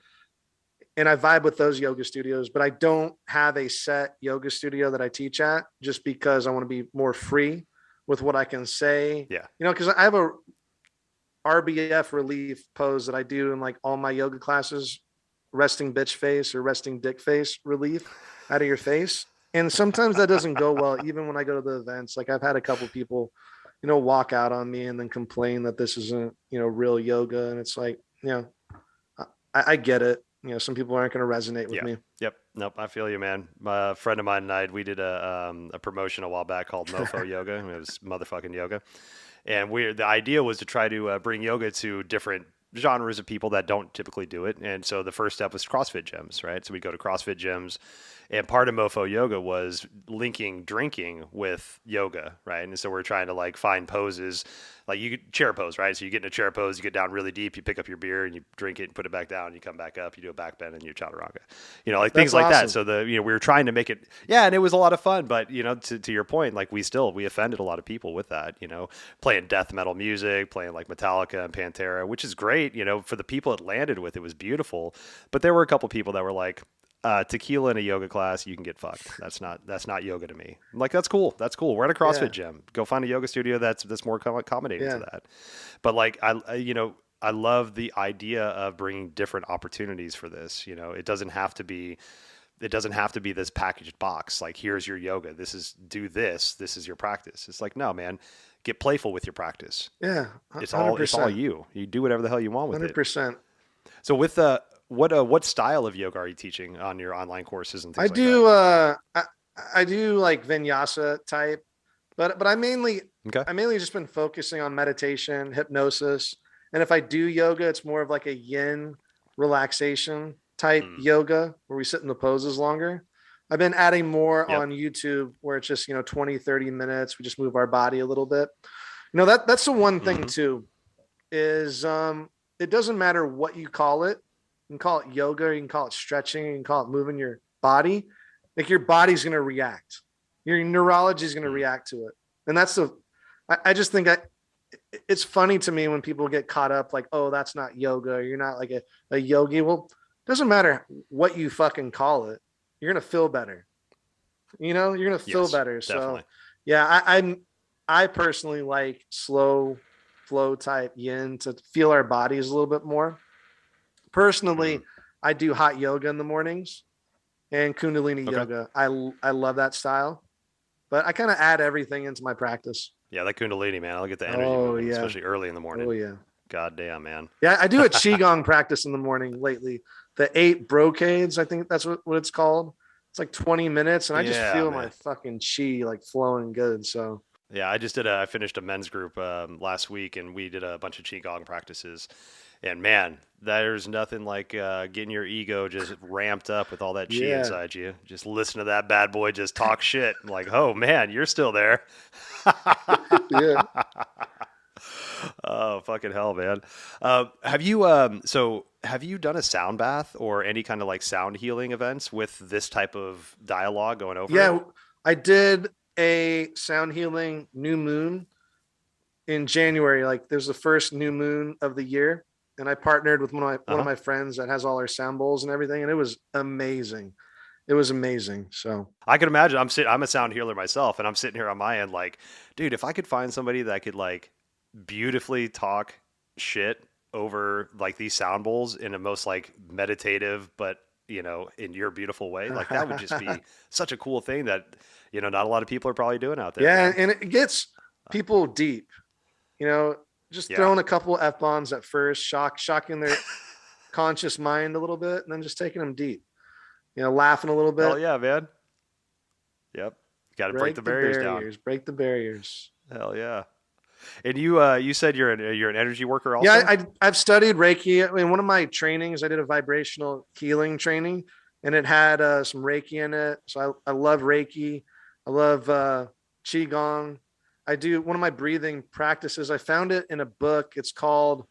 And I vibe with those yoga studios, but I don't have a set yoga studio that I teach at, just because I want to be more free with what I can say. Yeah. Because I have a RBF relief pose that I do in like all my yoga classes, resting bitch face or resting dick face relief out of your face. And sometimes that doesn't go well, even when I go to the events. Like I've had a couple people, walk out on me and then complain that this isn't, real yoga. And it's like, I get it. Some people aren't going to resonate with me. Yep. Nope. I feel you, man. A friend of mine and I, we did a promotion a while back called Mofo Yoga. It was motherfucking yoga. And the idea was to try to bring yoga to different genres of people that don't typically do it. And so the first step was CrossFit gyms, right? So we go to CrossFit gyms, and part of Mofo Yoga was linking drinking with yoga, right? And so we're trying to like find poses, like you get chair pose, right? So you get in a chair pose, you get down really deep, you pick up your beer and you drink it and put it back down, you come back up, you do a back bend and you chaturanga, like things like that. So we were trying to make it, and it was a lot of fun, but to your point, like we offended a lot of people with that, playing death metal music, playing like Metallica and Pantera, which is great, for the people it landed with, it was beautiful. But there were a couple people that were like, tequila in a yoga class, you can get fucked. That's not yoga to me. I'm like, that's cool. We're at a CrossFit gym. Go find a yoga studio that's more accommodating to that. But like, I love the idea of bringing different opportunities for this. It doesn't have to be this packaged box. Like, here's your yoga. Do this. This is your practice. It's like, no, man, get playful with your practice. Yeah. 100%. It's all you. You do whatever the hell you want with 100%. it. So with what style of yoga are you teaching on your online courses and things I do like vinyasa type, But Okay. I mainly just been focusing on meditation, hypnosis, and if I do yoga, it's more of like a yin relaxation type Mm. yoga where we sit in the poses longer. I've been adding more Yep. on YouTube where it's just, 20, 30 minutes. We just move our body a little bit. That's the one thing Mm-hmm. too, is it doesn't matter what you call it. You can call it yoga, you can call it stretching, you can call it moving your body. Like your body's gonna react. Your neurology is gonna Mm. react to it. And that's I just think it's funny to me when people get caught up like, oh, that's not yoga. You're not like a yogi. Well, it doesn't matter what you fucking call it. You're gonna feel better. You're gonna feel Yes, better. So definitely. yeah, I personally like slow flow type yin to feel our bodies a little bit more. Mm. Personally, I do hot yoga in the mornings and kundalini Okay. yoga. I love that style, but I kind of add everything into my practice. Yeah, that Kundalini, man. I'll get the energy Oh moving, yeah. especially early in the Oh morning. yeah. God damn, man. Yeah, I do a qigong practice in the morning lately. The 8 brocades, I think that's what it's called. It's like 20 minutes, and I just Yeah, feel my man. fucking chi like flowing good. So Yeah, I finished a men's group last week, and we did a bunch of qigong practices. And man, there's nothing like getting your ego just ramped up with all that chi yeah, inside you. Just listen to that bad boy just talk shit. I'm like, oh man, you're still there. yeah. Oh fucking hell, man! Have you done a sound bath or any kind of like sound healing events with this type of dialogue going over it? Yeah, I did a sound healing new moon in January. Like there's the first new moon of the year, and I partnered with Uh one of huh. my friends that has all our sound bowls and everything, and it was amazing. It was amazing. So I can imagine. I'm a sound healer myself, and I'm sitting here on my end, like, dude, if I could find somebody that could like beautifully talk shit over like these sound bowls in a most like meditative, but in your beautiful way, like that would just be such a cool thing that not a lot of people are probably doing out there, yeah, man. and it gets people deep. You know, just Yeah. throwing a couple f bombs at first, shocking their conscious mind a little bit, and then just taking them deep. Laughing a little Hell bit, yeah, man. Yep. Got to break the break the barriers down. barriers, break the barriers. Hell yeah. And you said you're an energy worker Yeah, also? I've studied Reiki. I mean, one of my trainings, I did a vibrational healing training, and it had some Reiki in it. So I love Reiki. I love Qigong. I do one of my breathing practices. I found it in a book. It's called,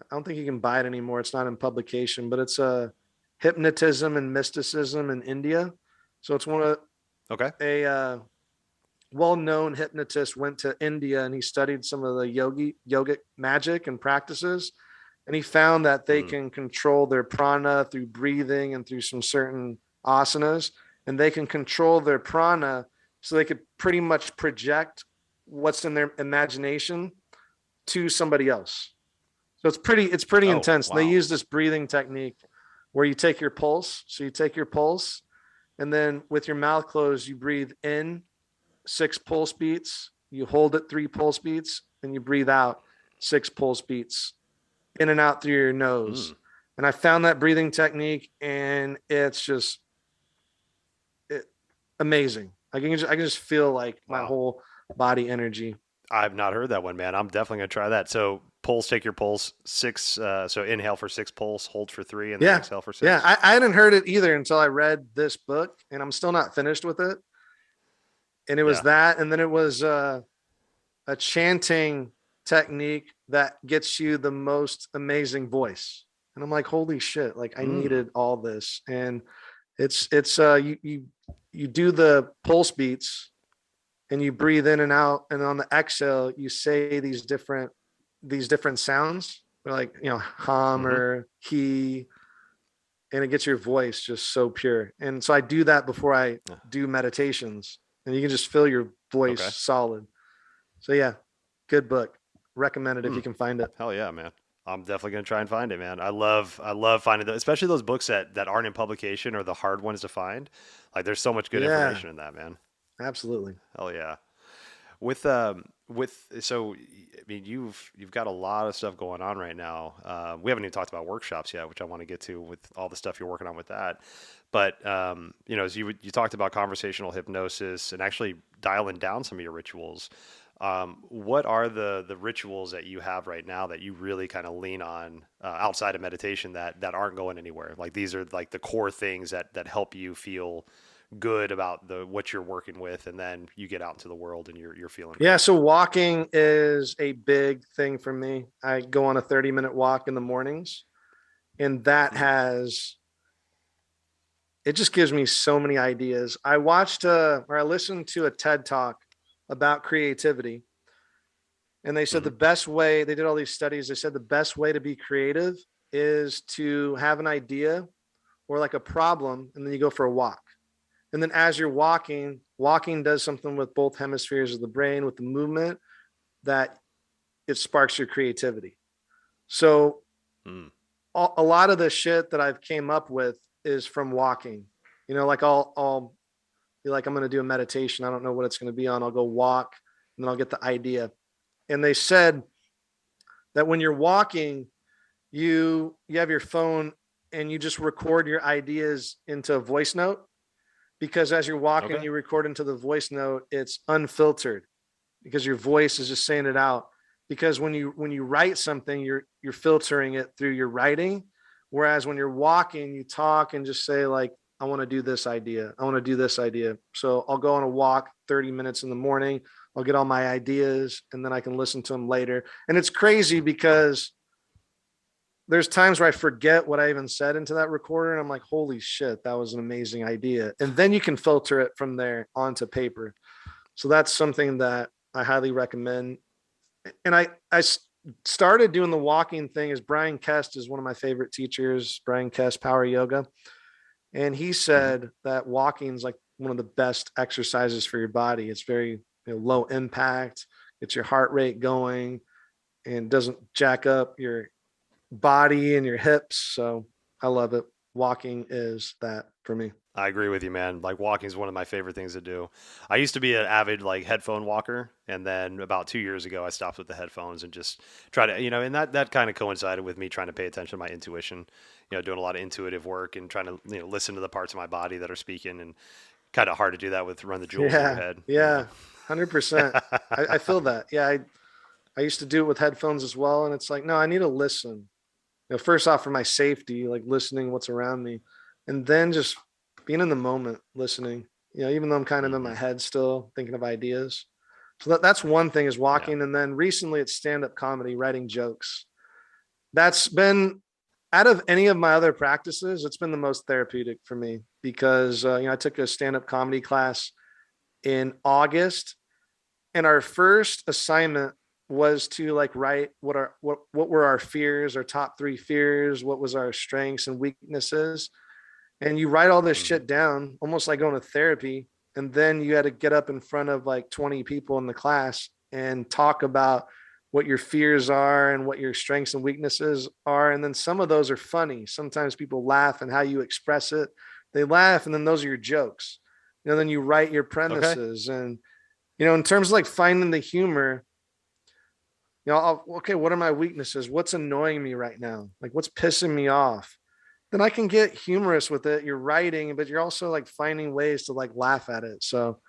I don't think you can buy it anymore. It's not in publication, but it's a hypnotism and mysticism in India. So it's one of Okay. a well-known hypnotist went to India and he studied some of the yogic magic and practices, and he found that they Mm. can control their prana through breathing and through some certain asanas, and they can control their prana so they could pretty much project what's in their imagination to somebody else. So it's pretty Oh, intense. And they wow. use this breathing technique where you take your pulse. So you take your pulse, and then with your mouth closed, you breathe in 6 pulse beats. You hold it 3 pulse beats, and you breathe out 6 pulse beats in and out through your nose. Mm. And I found that breathing technique, and it's just it, amazing. I can just feel like my Wow. whole body energy. I've not heard that one, man. I'm definitely gonna try that. So pulse, take your pulse, six. So inhale for 6 pulse, hold for 3, and then Yeah, exhale for yeah. 6. I hadn't heard it either until I read this book, and I'm still not finished with it. And it was Yeah. that, and then it was a chanting technique that gets you the most amazing voice. And I'm like, holy shit, like I Mm. needed all this. And it's you do the pulse beats and you breathe in and out, and on the exhale you say these different sounds. They're like, hum Mm-hmm. or he, and it gets your voice just so pure. And so I do that before I do meditations, and you can just feel your voice Okay. solid. So yeah, good book. Recommend it if Hmm. you can find it. Hell yeah, man. I'm definitely gonna try and find it, man. I love finding those, especially those books that aren't in publication or the hard ones to find. Like, there's so much good Yeah, information in that, man. absolutely. Hell yeah. So I mean you've got a lot of stuff going on right now. We haven't even talked about workshops yet, which I want to get to with all the stuff you're working on with that. But you know, as you talked about conversational hypnosis and actually dialing down some of your rituals. What are the rituals that you have right now that you really kind of lean on outside of meditation that aren't going anywhere? Like these are like the core things that help you feel good about the what you're working with, and then you get out into the world and you're feeling Yeah, great. so walking is a big thing for me. I go on a 30-minute walk in the mornings, and that Mm, has it just gives me so many ideas. I watched or I listened to a TED talk about creativity, and they said mm-hmm. the best way, they did all these studies, they said the best way to be creative is to have an idea or like a problem, and then you go for a walk. And then as you're walking does something with both hemispheres of the brain with the movement that it sparks your creativity. So Mm. a lot of the shit that I've came up with is from walking. You know, like I'll be like, I'm going to do a meditation. I don't know what it's going to be on. I'll go walk and then I'll get the idea. And they said that when you're walking, you have your phone and you just record your ideas into a voice note, because as you're walking, Okay. you record into the voice note, it's unfiltered because your voice is just saying it out. Because when you write something, you're filtering it through your writing. Whereas when you're walking, you talk and just say like, I want to do this idea. I want to do this idea. So I'll go on a walk 30 minutes in the morning. I'll get all my ideas and then I can listen to them later. And it's crazy because there's times where I forget what I even said into that recorder. And I'm like, holy shit, that was an amazing idea. And then you can filter it from there onto paper. So that's something that I highly recommend. And I started doing the walking thing as Brian Kest is one of my favorite teachers, Brian Kest, Power Yoga. And he Mm-hmm. said that walking is like one of the best exercises for your body. It's very low impact, gets your heart rate going and doesn't jack up your body and your hips. So I love it. Walking is that for me. I agree with you, man. Like walking is one of my favorite things to do. I used to be an avid like headphone walker, and then about 2 years ago, I stopped with the headphones and just try to, and that kind of coincided with me trying to pay attention to my intuition. Doing a lot of intuitive work and trying to listen to the parts of my body that are speaking, and kind of hard to do that with run the jewels in your Yeah. head. Yeah. 100%. I feel that. Yeah. I used to do it with headphones as well. And it's like, no, I need to listen. First off for my safety, like listening what's around me, and then just being in the moment, listening, even though I'm kind of in Hmm. my head still thinking of ideas. So that's one thing is Yeah. walking. And then recently it's stand-up comedy, writing jokes. That's been out of any of my other practices, it's been the most therapeutic for me because, I took a stand-up comedy class in August, and our first assignment was to like write what were our fears, our top 3 fears, what was our strengths and weaknesses. And you write all this Hmm. shit down, almost like going to therapy. And then you had to get up in front of like 20 people in the class and talk about what your fears are and what your strengths and weaknesses are. And then some of those are funny. Sometimes people laugh and how you express it. They laugh, and then those are your jokes. Then you write your Okay. premises. And in terms of like finding the humor, okay, what are my weaknesses? What's annoying me right now? Like what's pissing me off? Then I can get humorous with it. You're writing, but you're also like finding ways to like laugh at it. So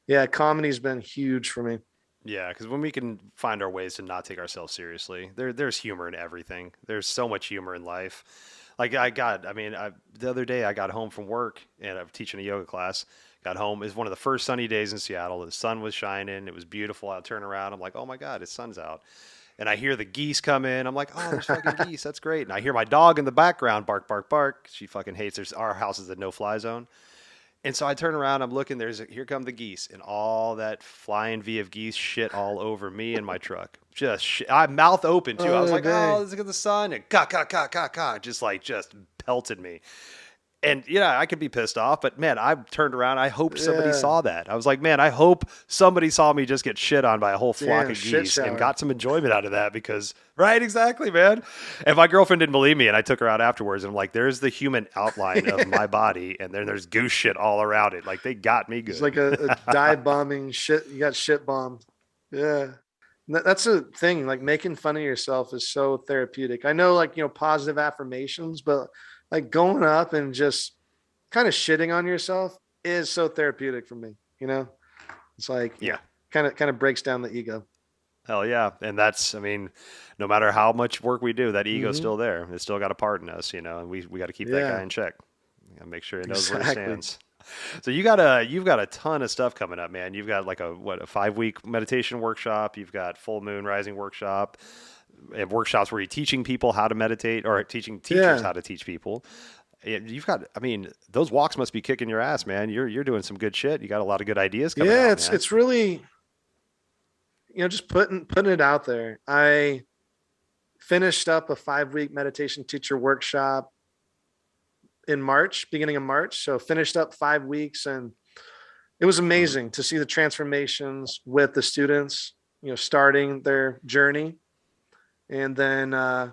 yeah, comedy's been huge for me. Yeah, because when we can find our ways to not take ourselves seriously, there's humor in everything. There's so much humor in life. Like the other day I got home from work and I'm teaching a yoga class. Got home. It was one of the first sunny days in Seattle. The sun was shining. It was beautiful. I turn around. I'm like, oh my God, the sun's out. And I hear the geese come in. I'm like, oh, there's fucking geese. That's great. And I hear my dog in the background bark, bark, bark. She fucking hates. Our house is a no-fly zone. And so I turn around, I'm looking, here come the geese, and all that flying V of geese shit all over me and my truck. I mouth open too. I was Oh, like, oh, dang. look at the sun, and ka, just pelted me. And yeah, I could be pissed off, but man, I turned around. I hoped somebody Yeah. saw that. I was like, man, I hope somebody saw me just get shit on by a whole flock Damn, of shit geese and shower. got some enjoyment out of that because, right, exactly, man. And my girlfriend didn't believe me, and I took her out afterwards, and I'm like, there's the human outline of my body, and then there's goose shit all around it. Like, they got me It's good. like a dive bombing shit. You got shit bombed. Yeah. That's a thing. Like making fun of yourself is so therapeutic. I know, like, positive affirmations, but like going up and just kind of shitting on yourself is so therapeutic for me. It's like, Yeah. kind of breaks down the ego. Hell yeah. And that's, I mean, no matter how much work we do, that ego's Hmm. still there. It's still got a part in us, and we got to keep that guy Yeah, in check. We gotta make sure he knows where he exactly. stands. So you've got a ton of stuff coming up, man. You've got like a 5 week meditation workshop. You've got full moon rising workshop, and workshops where you're teaching people how to meditate or teaching teachers Yeah. how to teach people. You've got, I mean, those walks must be kicking your ass, man. You're doing some good shit. You got a lot of good ideas coming Yeah. out, It's, man. it's really, just putting it out there. I finished up a 5-week meditation teacher workshop in March, beginning of March. So finished up 5 weeks, and it was Mm. amazing to see the transformations with the students, starting their journey, and then,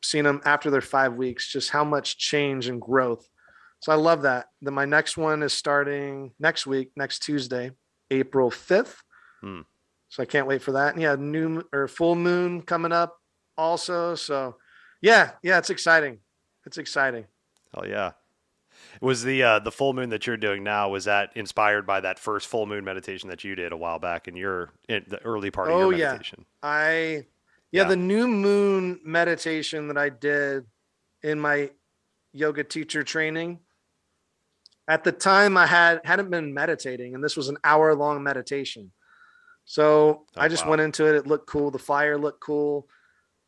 seeing them after their 5 weeks, just how much change and growth. So I love that. Then my next one is starting next week, next Tuesday, April 5th. Mm. So I can't wait for that. And yeah, new or full moon coming up also. So yeah, it's exciting. It's exciting. Hell yeah. Was the full moon that you're doing now, was that inspired by that first full moon meditation that you did a while back in the early part of your Oh yeah. meditation? I yeah, Yeah. the new moon meditation that I did in my yoga teacher training. At the time I hadn't been meditating, and this was an hour-long meditation. So Oh I just wow. went into it. It looked cool. The flyer looked cool.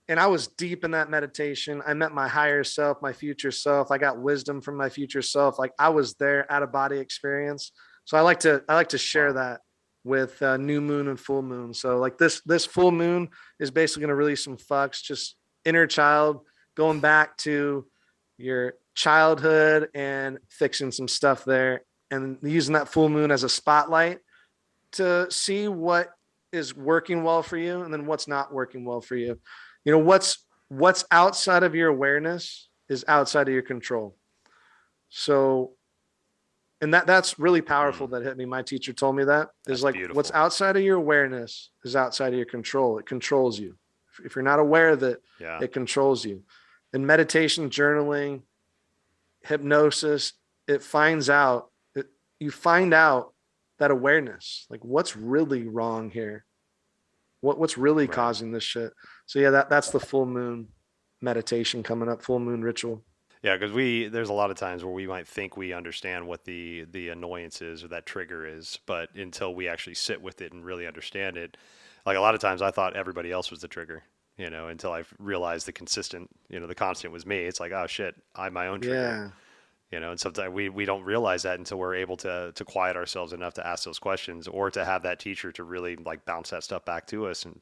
And I was deep in that meditation. I met my higher self, my future self. I got wisdom from my future self. Like I was there, out of body experience. So I like to share Wow. that with new moon and full moon. So like this full moon is basically going to release some fucks, just inner child, going back to your childhood and fixing some stuff there, and using that full moon as a spotlight to see what is working well for you and then what's not working well for you. What's outside of your awareness is outside of your control. So, and that's really powerful. Mm. That hit me. My teacher told me that is That's like what's beautiful. outside of your awareness is outside of your control. It controls you. If you're not aware of it, Yeah. it controls you. In meditation, journaling, hypnosis, it finds out it, you find out that awareness, like what's really wrong here, what's really Right. causing this shit. So yeah, that's the full moon meditation coming up, full moon ritual. Yeah, because there's a lot of times where we might think we understand what the annoyance is or that trigger is, but until we actually sit with it and really understand it, like a lot of times I thought everybody else was the trigger, until I realized the constant was me. It's like, oh shit, I'm my own trigger, Yeah, and sometimes we don't realize that until we're able to quiet ourselves enough to ask those questions or to have that teacher to really like bounce that stuff back to us and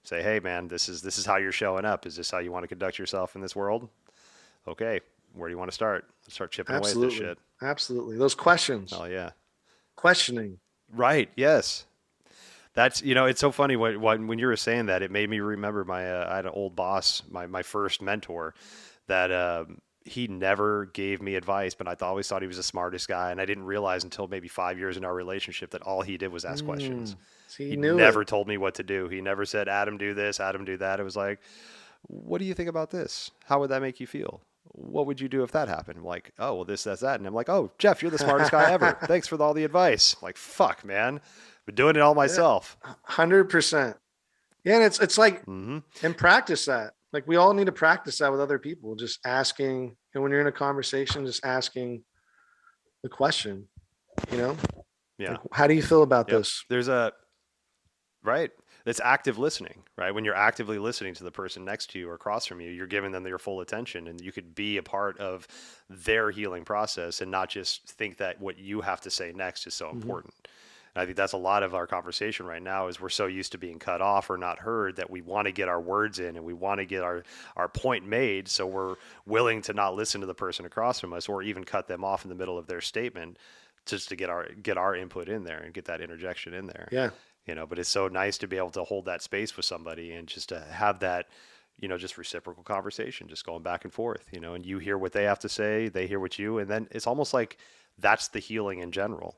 say, hey man, this is how you're showing up. Is this how you want to conduct yourself in this world? Okay, where do you want to start? Start chipping away at this absolutely, shit. absolutely. Those questions, Oh yeah. questioning. Right. Yes. That's it's so funny when you were saying that, it made me remember I had an old boss, my first mentor, that he never gave me advice, but always thought he was the smartest guy, and I didn't realize until maybe 5 years in our relationship that all he did was ask questions. See, He he knew it. never told me what to do. He never said, Adam, do this, Adam, do that. It was like, what do you think about this? How would that make you feel? What would you do if that happened? I'm like, oh, well, this, that's that. And I'm like, oh, Jeff, you're the smartest guy ever. Thanks for all the advice. I'm like, fuck, man. Been doing it all Yeah, myself. 100%. Yeah, and it's like, Hmm. and practice that. Like we all need to practice that with other people. Just asking, and when you're in a conversation, just asking the question. You know, Yeah. like, how do you feel about Yep. this? There's a, right. It's active listening, right? When you're actively listening to the person next to you or across from you, you're giving them your full attention, and you could be a part of their healing process and not just think that what you have to say next is so Mm-hmm. important. And I think that's a lot of our conversation right now is we're so used to being cut off or not heard that we want to get our words in and we want to get our point made. So we're willing to not listen to the person across from us or even cut them off in the middle of their statement just to get our input in there and get that interjection in there. Yeah, But it's so nice to be able to hold that space with somebody and just to have that, just reciprocal conversation, just going back and forth, and you hear what they have to say, they hear what you, and then it's almost like that's the healing in general,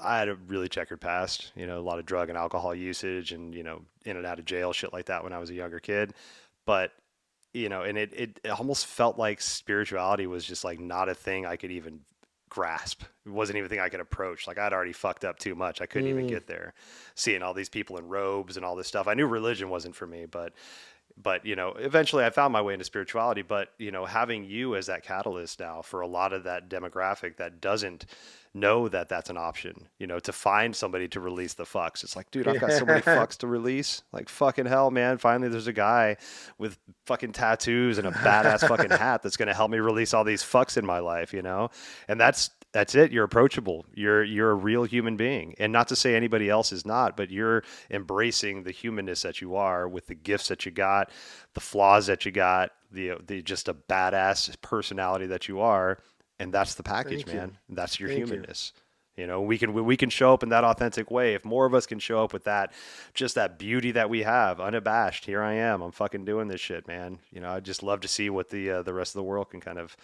I had a really checkered past, a lot of drug and alcohol usage and, in and out of jail, shit like that when I was a younger kid. But, and it almost felt like spirituality was just like not a thing I could even grasp. It wasn't even a thing I could approach. Like I'd already fucked up too much. I couldn't even Mm, get there. Seeing all these people in robes and all this stuff. I knew religion wasn't for me, but eventually I found my way into spirituality. But having you as that catalyst now for a lot of that demographic that doesn't know that that's an option, to find somebody to release the fucks. It's like, dude, I've got so many yeah. fucks to release. Like fucking hell, man. Finally there's a guy with fucking tattoos and a badass fucking hat that's going to help me release all these fucks in my life, and that's it. You're approachable. You're a real human being. And not to say anybody else is not, but you're embracing the humanness that you are with the gifts that you got, the flaws that you got, the just a badass personality that you are. And that's the package, Thank you. man. That's your Thank you. humanness. We can show up in that authentic way. If more of us can show up with that, just that beauty that we have, unabashed. Here I am. I'm fucking doing this shit, man. I'd just love to see what the rest of the world can kind of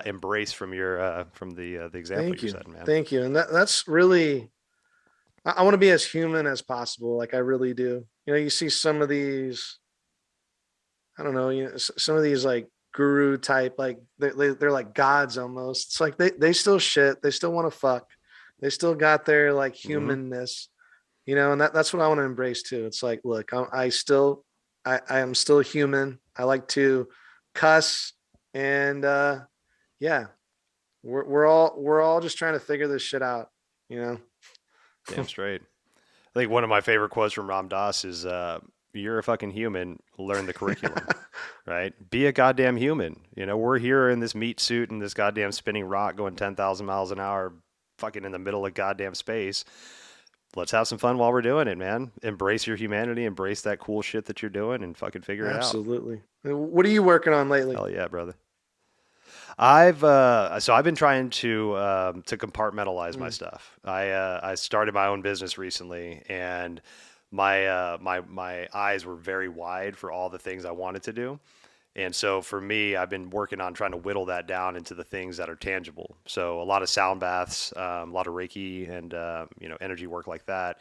embrace from the example Thank you're you. setting, man. Thank you. And that's really, I want to be as human as possible. Like I really do. You see some of these, I don't know, some of these like guru type, like they're like gods almost. It's like they still shit. They still want to fuck. They still got their like Mm-hmm. humanness, and that's what I want to embrace too. It's like, look, I am still human. I like to cuss and, yeah, we're all just trying to figure this shit out, you know? Damn straight. I think one of my favorite quotes from Ram Dass is, "You're a fucking human. Learn the curriculum." Right? Be a goddamn human. We're here in this meat suit and this goddamn spinning rock going 10,000 miles an hour, fucking in the middle of goddamn space. Let's have some fun while we're doing it, man. Embrace your humanity, embrace that cool shit that you're doing, and fucking figure it out. Absolutely. What are you working on lately? Hell yeah, brother. I've been trying to compartmentalize my Mm, stuff. I started my own business recently, and my eyes were very wide for all the things I wanted to do. And so for me, I've been working on trying to whittle that down into the things that are tangible. So a lot of sound baths, a lot of Reiki, and energy work like that.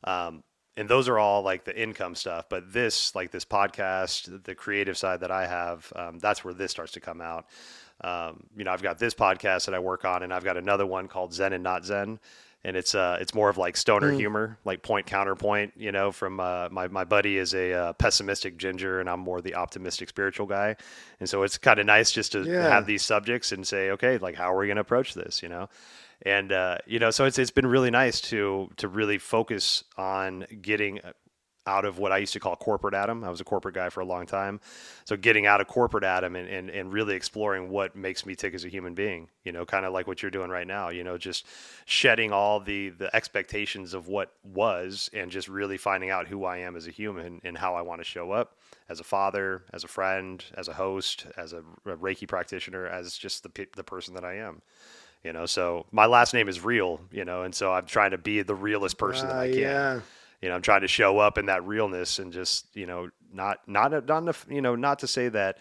And those are all like the income stuff. But this podcast, the creative side that I have, that's where this starts to come out. I've got this podcast that I work on, and I've got another one called Zen and Not Zen, and it's more of like stoner mm, humor, like point counterpoint. From my buddy is a pessimistic ginger, and I'm more the optimistic spiritual guy, and so it's kind of nice just to have yeah. these subjects and say, okay, like how are we going to approach this, and so it's been really nice to really focus on getting out of what I used to call corporate Adam. I was a corporate guy for a long time. So getting out of corporate Adam and really exploring what makes me tick as a human being, kind of like what you're doing right now, just shedding all the expectations of what was and just really finding out who I am as a human and how I want to show up as a father, as a friend, as a host, as a Reiki practitioner, as just the person that I am. So my last name is Real, and so I'm trying to be the realest person that I can. Yeah. I'm trying to show up in that realness and just, not to say that,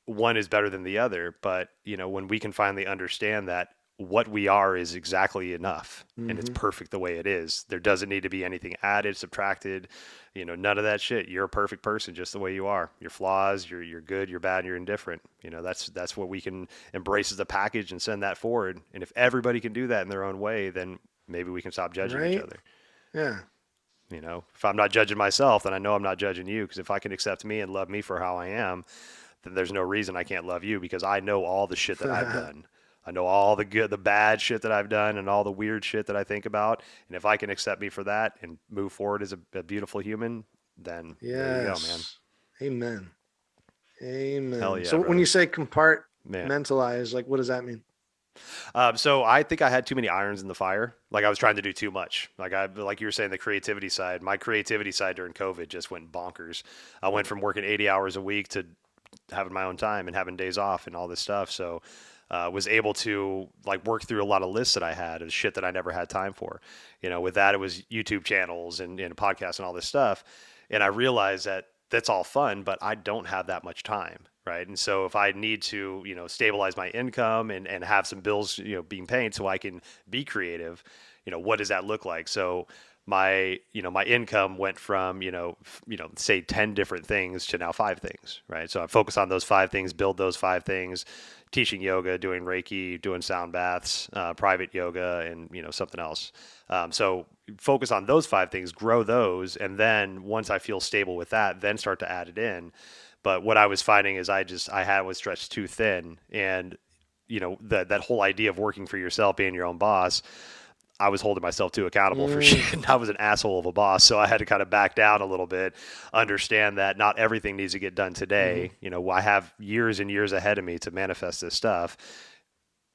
one is better than the other, but, when we can finally understand that what we are is exactly enough and it's Hmm. perfect the way it is. There doesn't need to be anything added, subtracted, none of that shit. You're a perfect person just the way you are. Your flaws, you're good, you're bad, you're indifferent. That's what we can embrace as a package and send that forward. And if everybody can do that in their own way, then maybe we can stop judging each Right. other. Yeah. If I'm not judging myself, then I know I'm not judging you. Because if I can accept me and love me for how I am, then there's no reason I can't love you because I know all the shit that I've done. I know all the good, the bad shit that I've done and all the weird shit that I think about. And if I can accept me for that and move forward as a beautiful human, then there you go, man. Yes. Amen. Hell Amen. yeah, So when brother. you say Man. compartmentalize, like what does that mean? So I think I had too many irons in the fire. Like I was trying to do too much. Like you were saying, the creativity side. My creativity side during COVID just went bonkers. I went from working 80 hours a week to having my own time and having days off and all this stuff. So was able to like work through a lot of lists that I had of shit that I never had time for. With that, it was YouTube channels and podcasts and all this stuff. And I realized that that's all fun, but I don't have that much time. right? And so if I need to, stabilize my income and have some bills, being paid so I can be creative, what does that look like? So my income went from, say 10 different things to now 5 things, right? So I focus on those 5 things, build those 5 things, teaching yoga, doing Reiki, doing sound baths, private yoga, and, something else. So focus on those 5 things, grow those. And then once I feel stable with that, then start to add it in. But what I was finding is was stretched too thin, and that whole idea of working for yourself, being your own boss, I was holding myself too accountable for shit. And I was an asshole of a boss, so I had to kind of back down a little bit, understand that not everything needs to get done today. I have years and years ahead of me to manifest this stuff.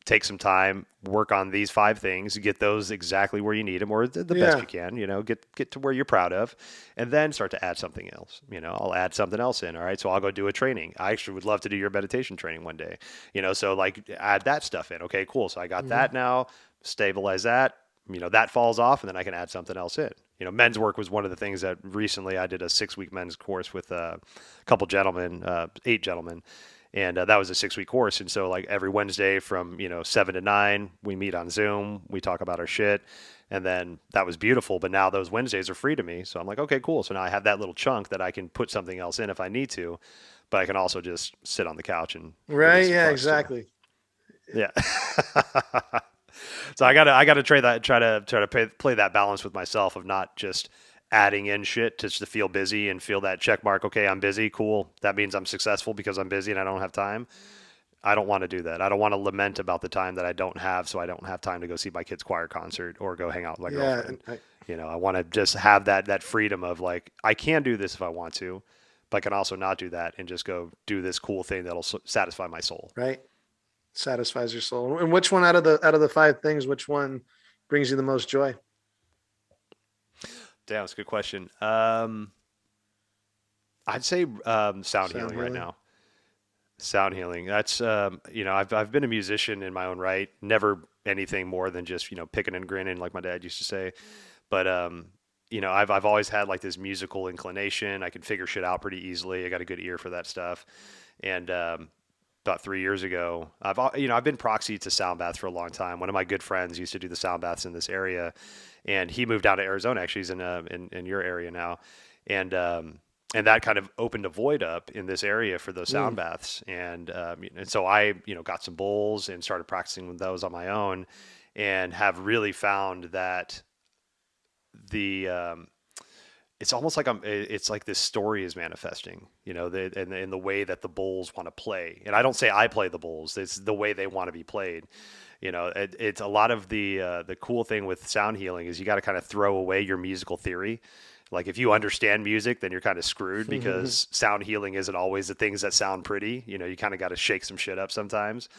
Take some time, work on these 5 things, get those exactly where you need them, or the best you can. Get to where you're proud of, and then start to add something else. I'll add something else in. All right, so I'll go do a training. I actually would love to do your meditation training one day. So like add that stuff in. Okay, cool. So I got that now. Stabilize that. That falls off, and then I can add something else in. Men's work was one of the things that recently I did a 6-week men's course with a couple gentlemen, 8 gentlemen. And that was a 6-week course. And so like every Wednesday from, 7 to 9, we meet on Zoom, we talk about our shit. And then that was beautiful. But now those Wednesdays are free to me. So I'm like, okay, cool. So now I have that little chunk that I can put something else in if I need to, but I can also just sit on the couch and. Right. Yeah, exactly. Yeah. So I gotta try to play that balance with myself of not just adding in shit just to feel busy and feel that check mark. Okay, I'm busy. Cool. That means I'm successful because I'm busy and I don't have time. I don't want to do that. I don't want to lament about the time that I don't have, so I don't have time to go see my kid's choir concert or go hang out with my girlfriend. I want to just have that freedom of like, I can do this if I want to, but I can also not do that and just go do this cool thing that'll satisfy my soul. Right. Satisfies your soul. And which one out of the 5 things, which one brings you the most joy? Damn, that's a good question. I'd say sound healing right now. Sound healing. That's I've been a musician in my own right. Never anything more than just picking and grinning like my dad used to say. But I've always had like this musical inclination. I can figure shit out pretty easily. I got a good ear for that stuff. And about 3 years ago, I've been proxy to sound baths for a long time. One of my good friends used to do the sound baths in this area, and he moved down to Arizona. Actually, he's in your area now, and that kind of opened a void up in this area for those sound baths. And so I got some bowls and started practicing with those on my own, and have really found that it's almost like it's like this story is manifesting, in the way that the bowls want to play. And I don't say I play the bowls; it's the way they want to be played. It's a lot of the cool thing with sound healing is you got to kind of throw away your musical theory. Like if you understand music, then you're kind of screwed because sound healing isn't always the things that sound pretty. You kind of got to shake some shit up sometimes.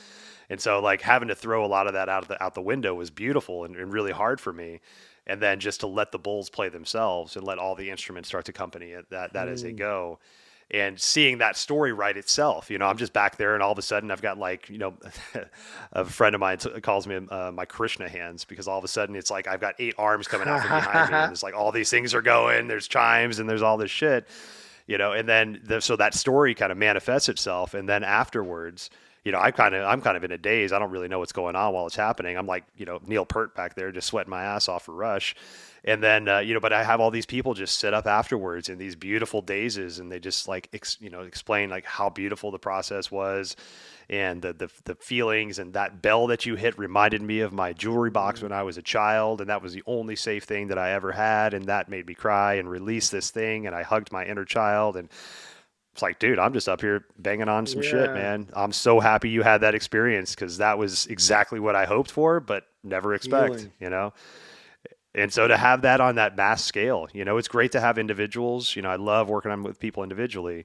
And so like having to throw a lot of that out the window was beautiful and really hard for me. And then just to let the bowls play themselves and let all the instruments start to accompany it, that as they go. And seeing that story write itself, I'm just back there and all of a sudden I've got like, a friend of mine calls me my Krishna hands, because all of a sudden it's like I've got 8 arms coming out from behind me and it's like all these things are going, there's chimes and there's all this shit, and then so that story kind of manifests itself. And then afterwards, I'm kind of in a daze. I don't really know what's going on while it's happening. I'm like, Neil Peart back there just sweating my ass off for Rush. And then, but I have all these people just sit up afterwards in these beautiful dazes, and they just like, explain like how beautiful the process was and the feelings. And that bell that you hit reminded me of my jewelry box when I was a child. And that was the only safe thing that I ever had. And that made me cry and release this thing. And I hugged my inner child, and it's like, dude, I'm just up here banging on some shit, man. I'm so happy you had that experience, because that was exactly what I hoped for, but never expect, And so to have that on that mass scale, it's great to have individuals. I love working with people individually,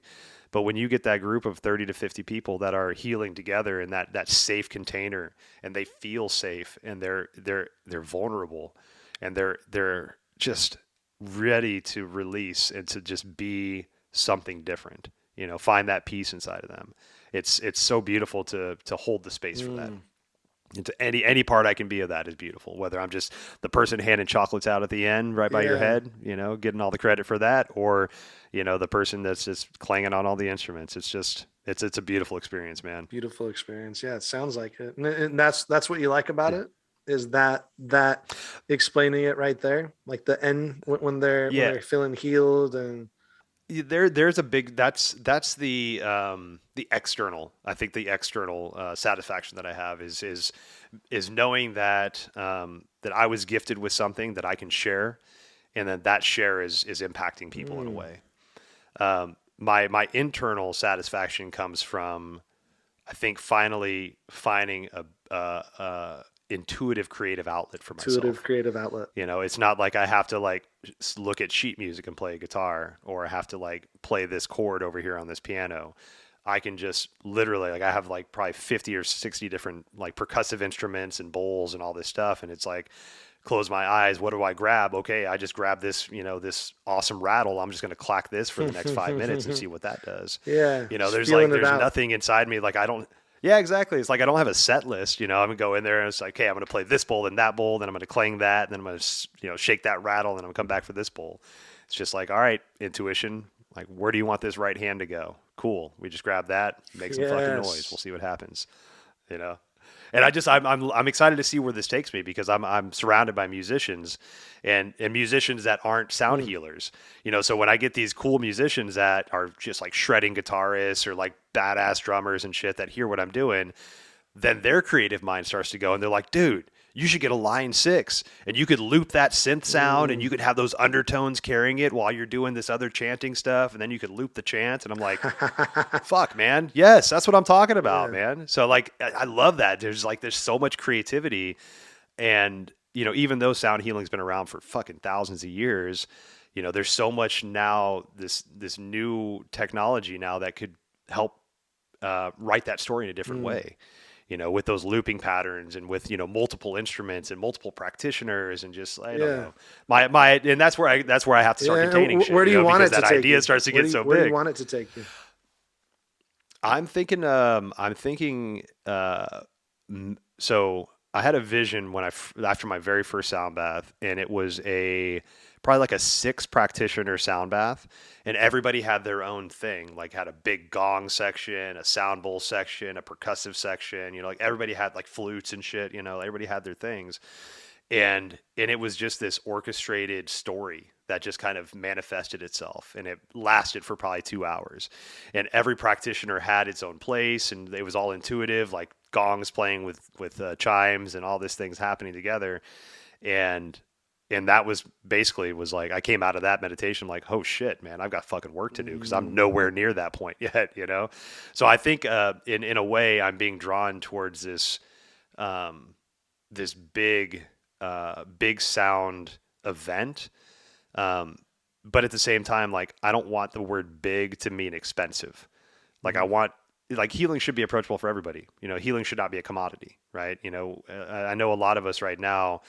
but when you get that group of 30 to 50 people that are healing together in that safe container, and they feel safe, and they're vulnerable, and they're just ready to release and to just be something different. Find that peace inside of them. It's so beautiful to hold the space for that. And to any part I can be of that is beautiful. Whether I'm just the person handing chocolates out at the end right by your head, getting all the credit for that, or the person that's just clanging on all the instruments. It's a beautiful experience, man. Beautiful experience. Yeah, it sounds like it. And that's what you like about Yeah. it, is that explaining it right there, like the end when Yeah. they're feeling healed and There's a big that's the external. I think the external satisfaction that I have is knowing that that I was gifted with something that I can share, and then that share is impacting people in a way. My internal satisfaction comes from, I think, finally finding a intuitive creative outlet for intuitive myself. creative outlet. You know, it's not like I have to like look at sheet music and play a guitar, or I have to like play this chord over here on this piano. I can just literally, like, I have like probably 50 or 60 different like percussive instruments and bowls and all this stuff. And it's like, close my eyes. What do I grab? Okay, I just grab this, this awesome rattle. I'm just going to clack this for the next 5 minutes and see what that does. Yeah, You know, just there's feeling like, it there's out. nothing inside me. Like, I don't, yeah, exactly. It's like, I don't have a set list, I'm going to go in there and it's like, okay, I'm going to play this bowl, then that bowl, then I'm going to clang that, and then I'm going to, shake that rattle, and then I'm going to come back for this bowl. It's just like, all right, intuition. Like, where do you want this right hand to go? Cool. We just grab that, make some fucking noise. We'll Yes. see what happens. You know? And I'm excited to see where this takes me, because I'm surrounded by musicians and musicians that aren't sound healers. So when I get these cool musicians that are just like shredding guitarists or like badass drummers and shit that hear what I'm doing, then their creative mind starts to go, and they're like, dude, you should get a line 6, and you could loop that synth sound, and you could have those undertones carrying it while you're doing this other chanting stuff, and then you could loop the chant. And I'm like, fuck, man. Yes, that's what I'm talking about, Yeah. man. So like, I love that. There's so much creativity, and even though sound healing's been around for fucking thousands of years, there's so much now, this new technology now that could help write that story in a different way. With those looping patterns and with multiple instruments and multiple practitioners, and just, I don't Yeah. know, my and that's where I have to start Yeah. containing shit. Where do you want it because to that take idea you? starts to Where get do you, so where do big. you want it to take you? I'm thinking. So I had a vision when after my very first sound bath, and it was probably like a 6 practitioner sound bath, and everybody had their own thing. Like, had a big gong section, a sound bowl section, a percussive section. Like, everybody had like flutes and shit. Everybody had their things, and it was just this orchestrated story that just kind of manifested itself, and it lasted for probably 2 hours, and every practitioner had its own place, and it was all intuitive, like gongs playing with chimes and all these things happening together. And that was basically, was like, I came out of that meditation like, oh shit, man, I've got fucking work to do, because I'm nowhere near that point yet. So I think in a way, I'm being drawn towards this this big sound event. But at the same time, like, I don't want the word big to mean expensive. Like, I want, like, healing should be approachable for everybody. Healing should not be a commodity, right? I know a lot of us right now,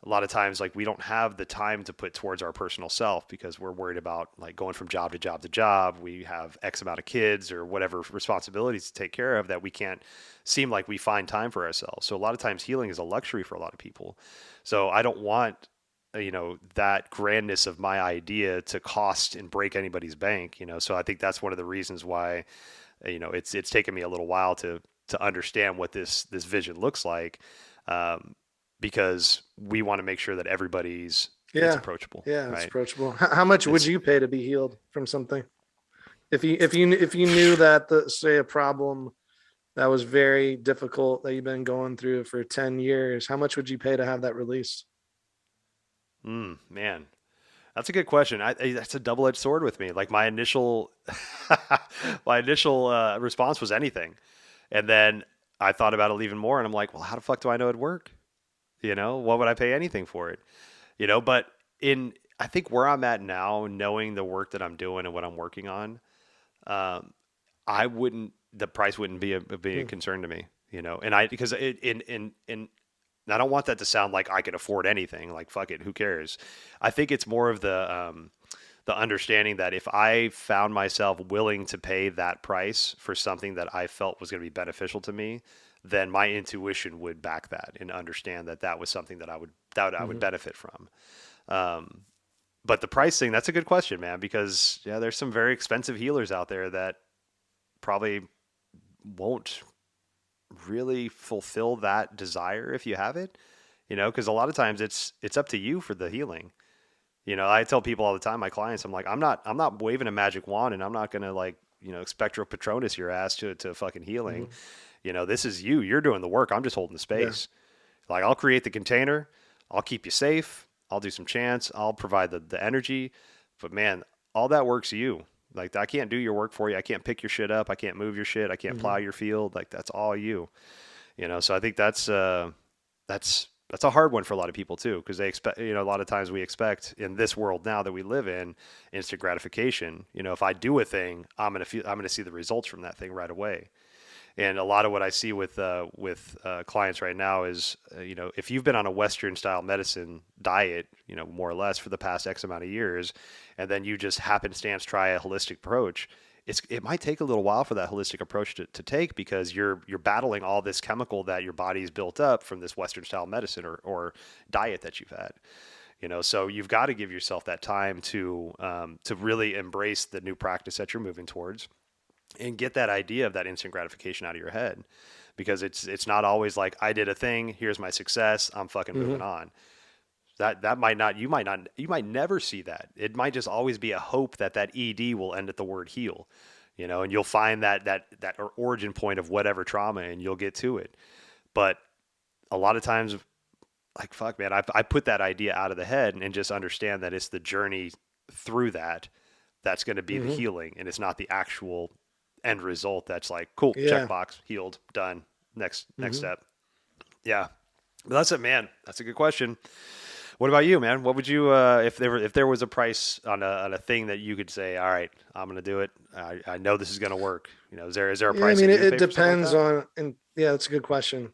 a lot of times, like, we don't have the time to put towards our personal self, because we're worried about like going from job to job to job. We have X amount of kids or whatever responsibilities to take care of, that we can't seem like we find time for ourselves. So a lot of times healing is a luxury for a lot of people. So I don't want, that grandness of my idea to cost and break anybody's bank. So I think that's one of the reasons why, it's taken me a little while to understand what this vision looks like. Because we want to make sure that everybody's, it's approachable. Yeah, right? it's approachable. How much would you pay to be healed from something? If you knew that, say, a problem that was very difficult that you've been going through for 10 years, how much would you pay to have that released? Man, that's a good question. That's a double-edged sword with me. Like, my initial response was anything, and then I thought about it even more, and I'm like, well, how the fuck do I know it'd work? What would I pay anything for it? But I think where I'm at now, knowing the work that I'm doing and what I'm working on, the price wouldn't be a concern to me, because I don't want that to sound like I can afford anything. Like, fuck it, who cares? I think it's more of the understanding that if I found myself willing to pay that price for something that I felt was going to be beneficial to me, then my intuition would back that and understand that that was something that I would benefit from. But the price thing, that's a good question, man, because there's some very expensive healers out there that probably won't really fulfill that desire if you have it, because a lot of times it's up to you for the healing. I tell people all the time, my clients, I'm like, I'm not waving a magic wand, and I'm not going to like, Spectro Patronus your ass to fucking healing. Mm-hmm. This is you. You're doing the work. I'm just holding the Yeah. space. Like, I'll create the container. I'll keep you safe. I'll do some chants. I'll provide the energy. But man, all that work's you. Like, I can't do your work for you. I can't pick your shit up. I can't move your shit. I can't Mm-hmm. plow your field. Like, that's all you. So I think that's a hard one for a lot of people too, because they expect, a lot of times we expect in this world now that we live in, instant gratification. If I do a thing, I'm gonna see the results from that thing right away. And a lot of what I see with clients right now is, if you've been on a Western style medicine diet, more or less for the past X amount of years, and then you just happenstance try a holistic approach, it might take a little while for that holistic approach to take, because you're battling all this chemical that your body's built up from this Western style medicine or diet that you've had. So you've got to give yourself that time to really embrace the new practice that you're moving towards, and get that idea of that instant gratification out of your head, because it's not always like, I did a thing, here's my success, I'm fucking moving Mm-hmm. on. That might not, you might never see that. It might just always be a hope that ED will end at the word heal, and you'll find that origin point of whatever trauma, and you'll get to it. But a lot of times, like, fuck, man, I put that idea out of the head, and just understand that it's the journey through that's going to be the Mm-hmm. healing, and it's not the actual end result that's like, cool, Yeah. checkbox, healed, done, next Mm-hmm. step. Yeah, but that's it, man. That's a good question. What about you, man? What would you, if there was a price on a thing that you could say, all right, I'm gonna do it. I know this is gonna work. Is there a Yeah. I price that mean, you would it pay for something like depends that? on, and yeah, that's a good question.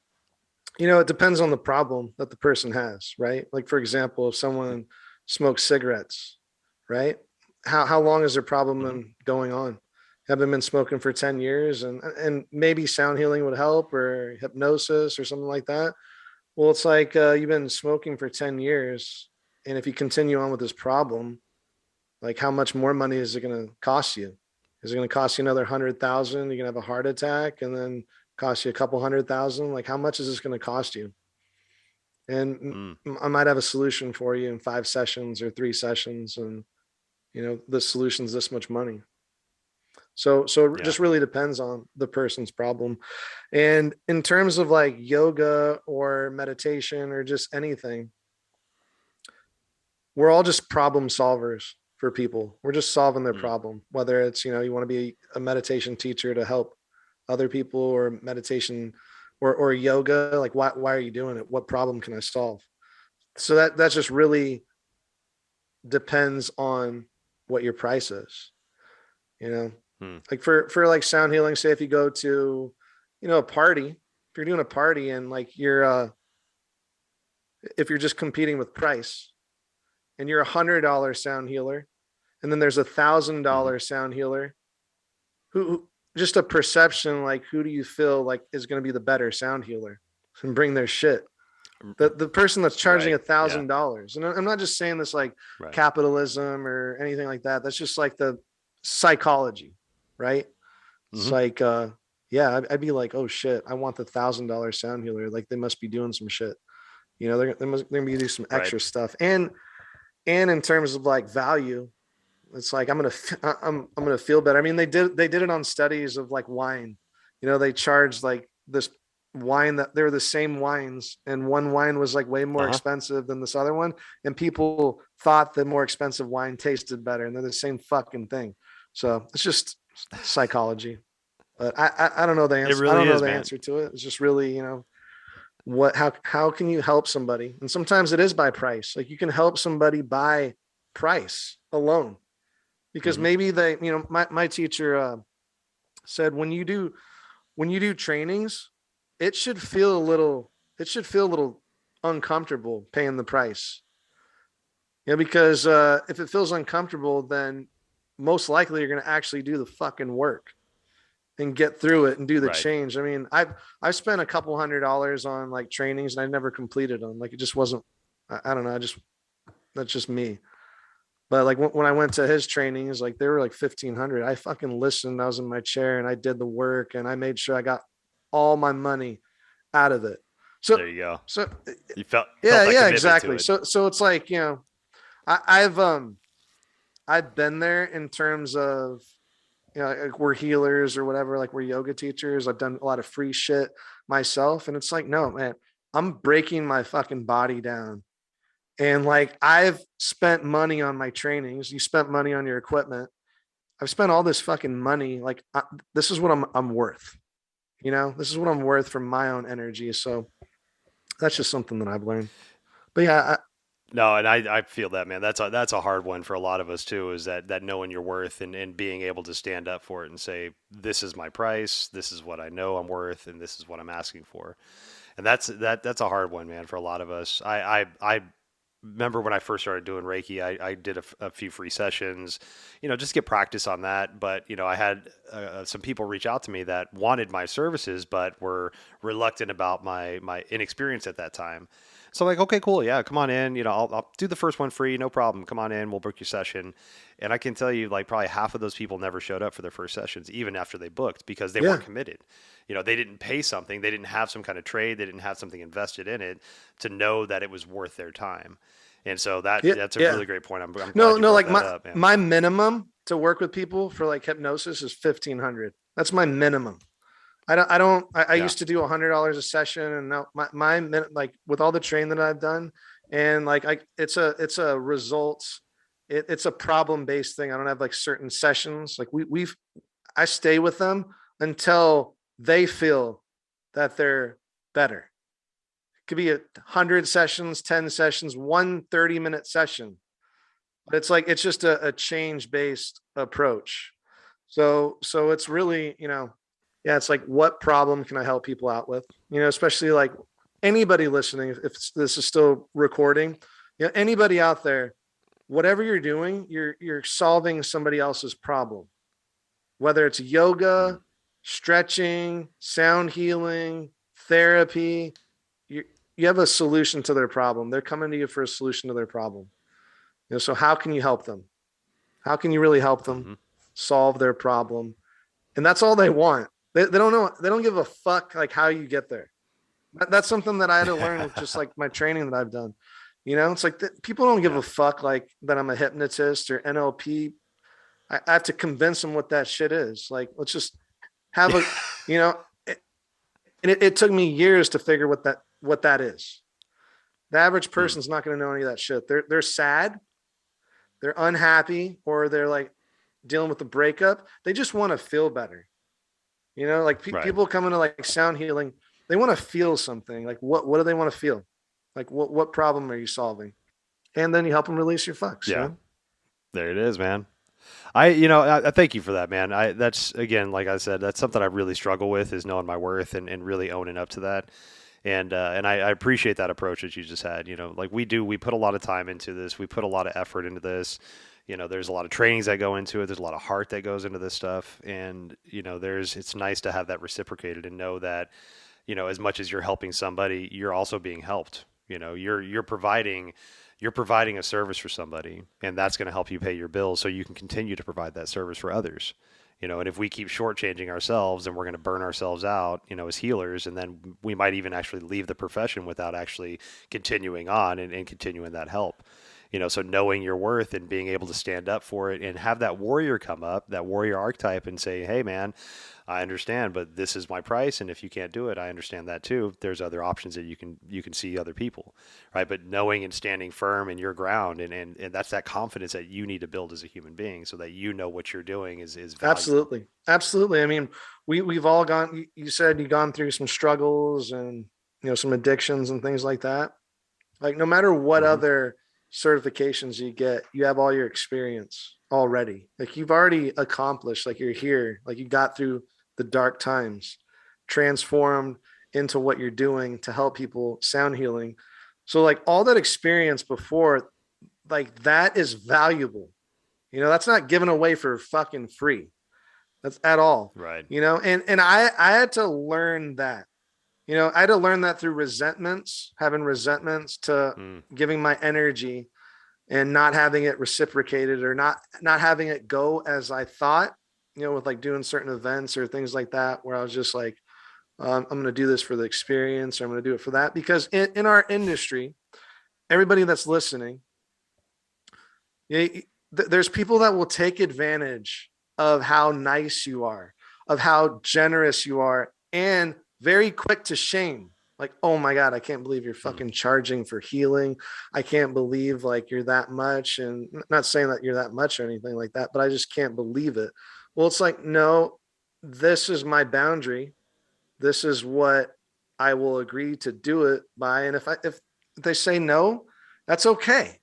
It depends on the problem that the person has, right? Like, for example, if someone smokes cigarettes, right? How long has their problem Mm-hmm. been going on? Have they been smoking for 10 years, and maybe sound healing would help, or hypnosis or something like that. Well, it's like, you've been smoking for 10 years. And if you continue on with this problem, like, how much more money is it going to cost you? Is it going to cost you another 100,000? You're going to have a heart attack, and then cost you a couple 100,000. Like, how much is this going to cost you? And Mm, I might have a solution for you in 5 sessions or 3 sessions. And, the solution's this much money. So it yeah. just really depends on the person's problem. And in terms of like yoga or meditation or just anything, we're all just problem solvers for people. We're just solving their Mm, problem, whether it's, you want to be a meditation teacher to help other people, or meditation, or yoga. Like, why are you doing it? What problem can I solve? So that's just really depends on what your price is, you know, mm, like for like sound healing. Say if you go to, a party, if you're doing a party, and like if you're just competing with price, and you're $100 sound healer, and then there's a thousand mm-hmm. dollar sound healer, who just a perception, like, who do you feel like is going to be the better sound healer and bring their shit? The person that's charging Right. a Yeah. thousand dollars, and I'm not just saying this like Right. capitalism or anything like that. That's just like the psychology, right? It's Mm-hmm. like, yeah, I'd be like, oh shit, I want the $1,000 sound healer. Like, they must be doing some shit. They're gonna be doing some Right. extra stuff. And in terms of like value, it's like, I'm gonna feel better. I mean, they did it on studies of like wine. They charged like this wine, that they were the same wines, and one wine was like way more Uh huh. expensive than this other one, and people thought the more expensive wine tasted better, and they're the same fucking thing. So it's just psychology. But I don't know the It answer. I really don't know is, the man. answer to it. It's just really, what how can you help somebody? And sometimes it is by price. Like, you can help somebody by price alone, because Mm-hmm. maybe they, my teacher said, when you do trainings, it should feel a little uncomfortable paying the price. Because if it feels uncomfortable, then most likely you're going to actually do the fucking work and get through it and do the Right. change. I mean, I've spent a couple $100 on like trainings, and I never completed them. Like, it just wasn't. I don't know. That's just me. But like when I went to his trainings, like they were like 1,500. I fucking listened. I was in my chair and I did the work and I made sure I got all my money out of it. So, There you go. so You felt yeah, that yeah, commitment to exactly. it. So it's like, I've been there in terms of, like we're healers or whatever, like we're yoga teachers. I've done a lot of free shit myself. And it's like, no, man, I'm breaking my fucking body down. And like, I've spent money on my trainings. You spent money on your equipment. I've spent all this fucking money. Like, this is what I'm worth. This is what I'm worth from my own energy. So that's just something that I've learned. But yeah, No, and I feel that, man. That's a hard one for a lot of us too, is that knowing your worth and being able to stand up for it and say, this is my price, this is what I know I'm worth, and this is what I'm asking for. And that's a hard one, man, for a lot of us. I remember when I first started doing Reiki, I did a few free sessions, just get practice on that. But, I had some people reach out to me that wanted my services, but were reluctant about my inexperience at that time. So I'm like, okay, cool. Yeah, come on in. I'll do the first one free. No problem. Come on in. We'll book your session. And I can tell you, like, probably half of those people never showed up for their first sessions, even after they booked, because they yeah, weren't committed. They didn't pay something. They didn't have some kind of trade. They didn't have something invested in it to know that it was worth their time. And so yeah, that's a yeah. really great point. I'm glad No, you no, brought like that up, man. my minimum to work with people for like hypnosis is 1,500. That's my minimum. I Yeah. used to do $100 a session, and now like with all the training that I've done, and like it's a results, it's a problem based thing. I don't have like certain sessions. Like I stay with them until they feel that they're better. It could be 100 sessions, 10 sessions, 1 30-minute session. But it's like it's just a change based approach. So it's really, yeah, it's like, what problem can I help people out with? Especially like anybody listening, if this is still recording, anybody out there, whatever you're doing, you're solving somebody else's problem. Whether it's yoga, stretching, sound healing, therapy, you you have a solution to their problem. They're coming to you for a solution to their problem. So how can you help them? How can you really help them Mm-hmm. solve their problem? And that's all they want. They don't know. They don't give a fuck like how you get there. That's something that I had to learn with just like my training that I've done. It's like people don't give Yeah. a fuck like that I'm a hypnotist or NLP. I have to convince them what that shit is. Like, let's just have a, you know, and it took me years to figure what that is. The average Hmm. person's not going to know any of that shit. They're sad, they're unhappy, or they're like dealing with the breakup. They just want to feel better. Like Right. people come into like sound healing, they want to feel something. Like what do they want to feel? Like what problem are you solving? And then you help them release your fucks. Yeah. There it is, man. I thank you for that, man. That's again, like I said, that's something I really struggle with, is knowing my worth and really owning up to that. And I appreciate that approach that you just had. Like we put a lot of time into this. We put a lot of effort into this. There's a lot of trainings that go into it. There's a lot of heart that goes into this stuff. And, it's nice to have that reciprocated and know that, as much as you're helping somebody, you're also being helped. You're providing a service for somebody, and that's going to help you pay your bills so you can continue to provide that service for others. And if we keep shortchanging ourselves, and we're going to burn ourselves out, as healers, and then we might even actually leave the profession without actually continuing on and continuing that help. So knowing your worth and being able to stand up for it and have that warrior come up, that warrior archetype, and say, hey, man, I understand, but this is my price. And if you can't do it, I understand that too. There's other options that you can see other people, right? But knowing and standing firm in your ground, and that's that confidence that you need to build as a human being, so that what you're doing is valuable. Absolutely. Absolutely. I mean, we've all gone, you said you've gone through some struggles and, some addictions and things like that. Like no matter what Hmm. other certifications you get, you have all your experience already. Like you've already accomplished, like you're here, like you got through the dark times, transformed into what you're doing to help people sound healing. So like all that experience before, like that is valuable. That's not given away for fucking free. That's at all. Right. And I had to learn that. I had to learn that through resentments, having resentments to Mm. giving my energy and not having it reciprocated, or not having it go as I thought, with like doing certain events or things like that, where I was just like, I'm going to do this for the experience, or I'm going to do it for that. Because in our industry, everybody that's listening, there's people that will take advantage of how nice you are, of how generous you are, and very quick to shame. Like, oh my God, I can't believe you're fucking charging for healing. I can't believe like you're that much. And not saying that you're that much or anything like that, but I just can't believe it. Well, it's like, no, this is my boundary. This is what I will agree to do it by. And if they say no, that's okay.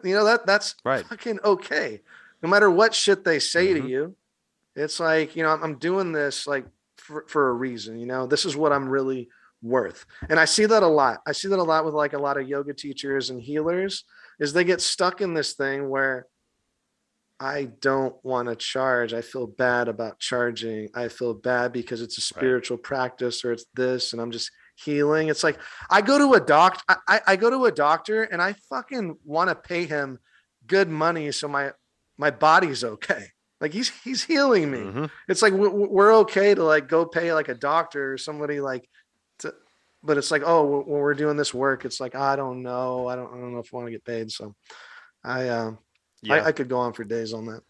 That's Right. fucking okay. No matter what shit they say to you, it's like, I'm doing this like for a reason. This is what I'm really worth. And I see that a lot. I see that a lot with like a lot of yoga teachers and healers, is they get stuck in this thing where I don't want to charge. I feel bad about charging. I feel bad because it's a spiritual practice, or it's this, and I'm just healing. It's like, I go to a doctor. I go to a doctor and I fucking want to pay him good money so my body's okay. Like he's healing me. It's like we're okay to like go pay like a doctor or somebody like to, but it's like, oh, when we're doing this work, it's like, I don't know. I don't know if I want to get paid. So I could go on for days on that.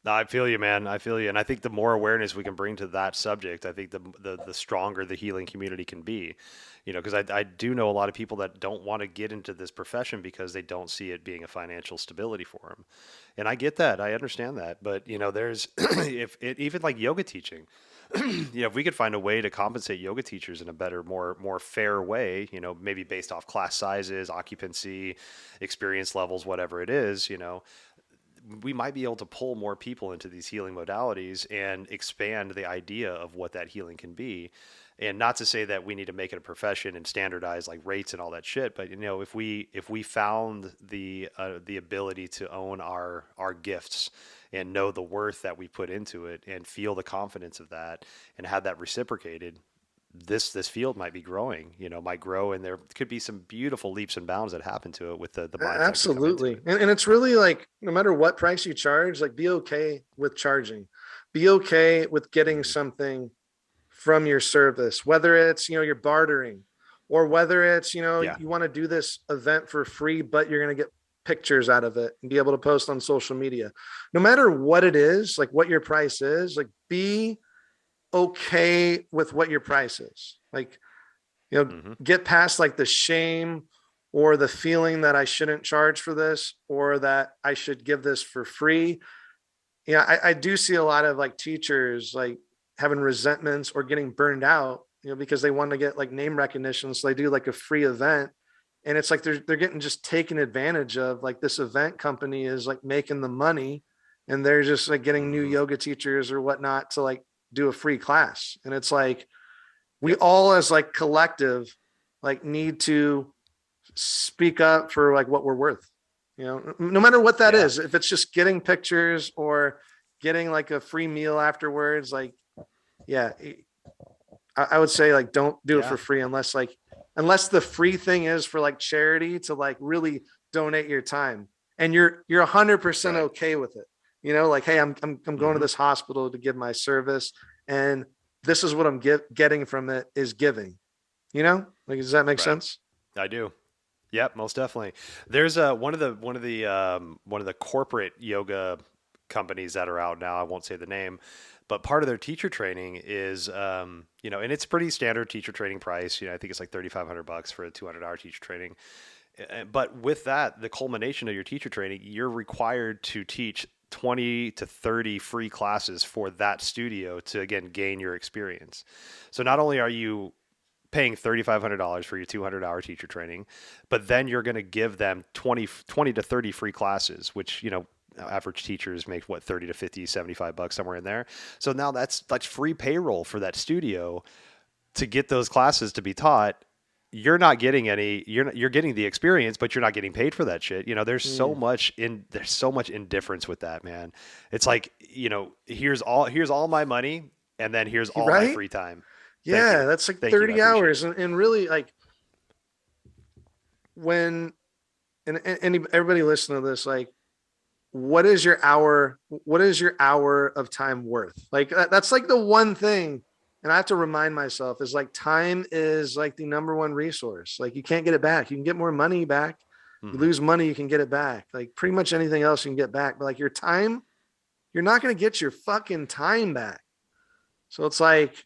No, I feel you, man. I feel you. And I think the more awareness we can bring to that subject, I think the stronger the healing community can be. Because I do know a lot of people that don't want to get into this profession because they don't see it being a financial stability for them. And I get that. I understand that. But, there's, even like yoga teaching, if we could find a way to compensate yoga teachers in a better, more fair way, maybe based off class sizes, occupancy, experience levels, whatever it is, we might be able to pull more people into these healing modalities and expand the idea of what that healing can be. And not to say that we need to make it a profession and standardize like rates and all that shit, but if we found the ability to own our gifts and know the worth that we put into it and feel the confidence of that and have that reciprocated, this field might be growing, might grow, and there could be some beautiful leaps and bounds that happen to it with the mindset. Absolutely. And it's really like, no matter what price you charge, like be okay with charging, be okay with getting something from your service, whether it's, you're bartering, or whether it's, you want to do this event for free, but you're going to get pictures out of it and be able to post on social media. No matter what it is, like what your price is, like be okay with what your price is. Like, get past like the shame or the feeling that I shouldn't charge for this, or that I should give this for free. I do see a lot of like teachers like having resentments or getting burned out, because they want to get like name recognition. So they do like a free event, and it's like they're getting just taken advantage of. Like this event company is like making the money, and they're just like getting new yoga teachers or whatnot to like do a free class. And it's like, we all as like collective, like need to speak up for like what we're worth, no matter what that is. If it's just getting pictures or getting like a free meal afterwards, like, I would say like, don't do it for free unless the free thing is for like charity, to like really donate your time and you're 100% okay with it. Like, hey, I'm going to this hospital to give my service, and this is what I'm getting from it is giving, like, does that make sense? I do. Yep, most definitely. There's one of the corporate yoga companies that are out now. I won't say the name, but part of their teacher training is, and it's pretty standard teacher training price. I think it's like $3,500 for a 200-hour teacher training. But with that, the culmination of your teacher training, you're required to teach 20 to 30 free classes for that studio to, again, gain your experience. So not only are you paying $3,500 for your 200-hour teacher training, but then you're going to give them 20 to 30 free classes, which, average teachers make what, 30 to 50, $75 somewhere in there. So now that's free payroll for that studio to get those classes to be taught. You're not getting any, you're getting the experience, but you're not getting paid for that shit. There's so much indifference with that, man. It's like, here's all my money, and then here's all my free time. Yeah. That's like 30 hours. And really, like, when and everybody listening to this, like, what is your hour? What is your hour of time worth? Like that's like the one thing. And I have to remind myself is like time is like the number one resource. Like you can't get it back. You can get more money back. You lose money, you can get it back. Like pretty much anything else you can get back. But like your time, you're not going to get your fucking time back. So it's like,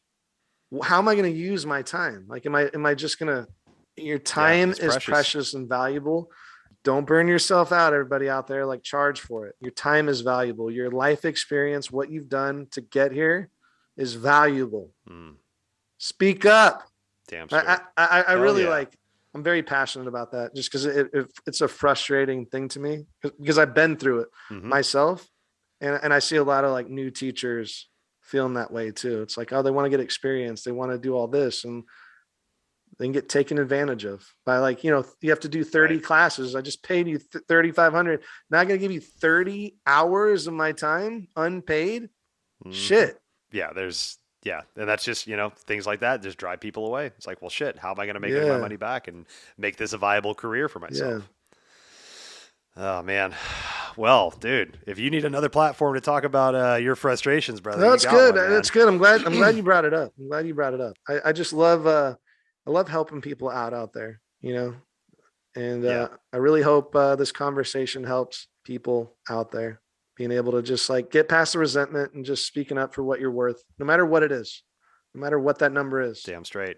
how am I going to use my time? Like, am I just going to, your time is precious and valuable. Don't burn yourself out, everybody out there. Like charge for it. Your time is valuable. Your life experience, what you've done to get here is valuable. Speak up. Damn straight. I really like, I'm very passionate about that just because it's a frustrating thing to me because I've been through it myself. And I see a lot of like new teachers feeling that way too. It's like, oh, they want to get experience. They want to do all this. And they can get taken advantage of by like, you have to do 30 classes. I just paid you $3,500. Now I'm going to give you 30 hours of my time unpaid. Shit. Yeah. And that's just, things like that just drive people away. It's like, well, shit, how am I going to make my money back and make this a viable career for myself? Oh man. Well, dude, if you need another platform to talk about your frustrations, brother. No, that's good. That's good. I'm glad you brought it up. I just love, I love helping people out there, and I really hope this conversation helps people out there being able to just like get past the resentment and just speaking up for what you're worth, no matter what it is, no matter what that number is. Damn straight.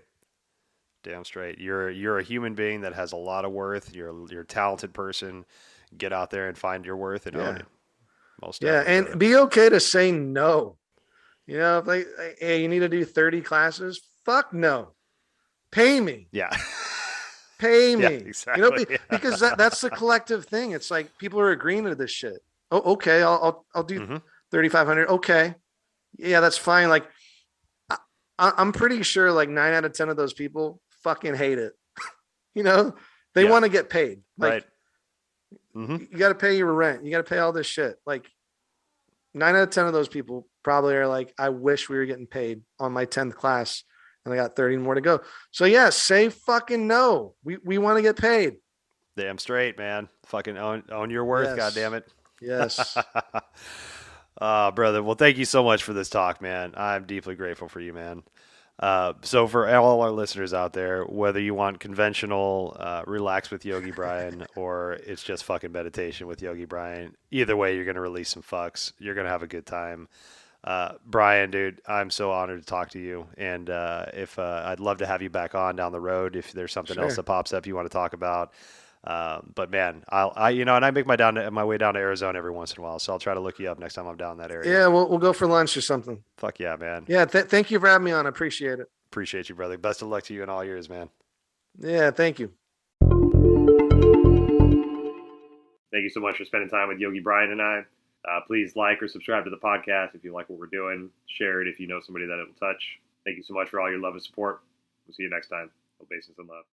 You're a human being that has a lot of worth. You're a talented person. Get out there and find your worth and own it. Most definitely. And be okay to say no. If like, hey, you need to do 30 classes, fuck no. Pay me. Yeah. Pay me. Yeah, exactly. Because that's the collective thing. It's like people are agreeing to this shit. Oh, okay. I'll do 3,500. Okay. Yeah, that's fine. Like I'm pretty sure like 9 out of 10 of those people fucking hate it. They want to get paid. Like, you got to pay your rent. You got to pay all this shit. Like 9 out of 10 of those people probably are like, I wish we were getting paid on my 10th class. And I got 30 more to go. So yeah, say fucking no. We want to get paid. Damn straight, man. Fucking own your worth. Yes. God damn it. Yes. Brother. Well, thank you so much for this talk, man. I'm deeply grateful for you, man. So for all our listeners out there, whether you want conventional, relax with Yogi Bryan, or it's just fucking meditation with Yogi Bryan, either way, you're going to release some fucks. You're going to have a good time. Brian, dude, I'm so honored to talk to you. And if I'd love to have you back on down the road if there's something else that pops up you want to talk about. But man, and I make my way down to Arizona every once in a while, so I'll try to look you up next time I'm down in that area. Yeah, we'll go for lunch or something. Fuck yeah, man. Yeah, thank you for having me on. I appreciate it. Appreciate you, brother. Best of luck to you in all yours, man. Yeah, thank you. Thank you so much for spending time with Yogi Bryan and I. Please like or subscribe to the podcast if you like what we're doing. Share it if you know somebody that it'll touch. Thank you so much for all your love and support. We'll see you next time. Obeisance and love.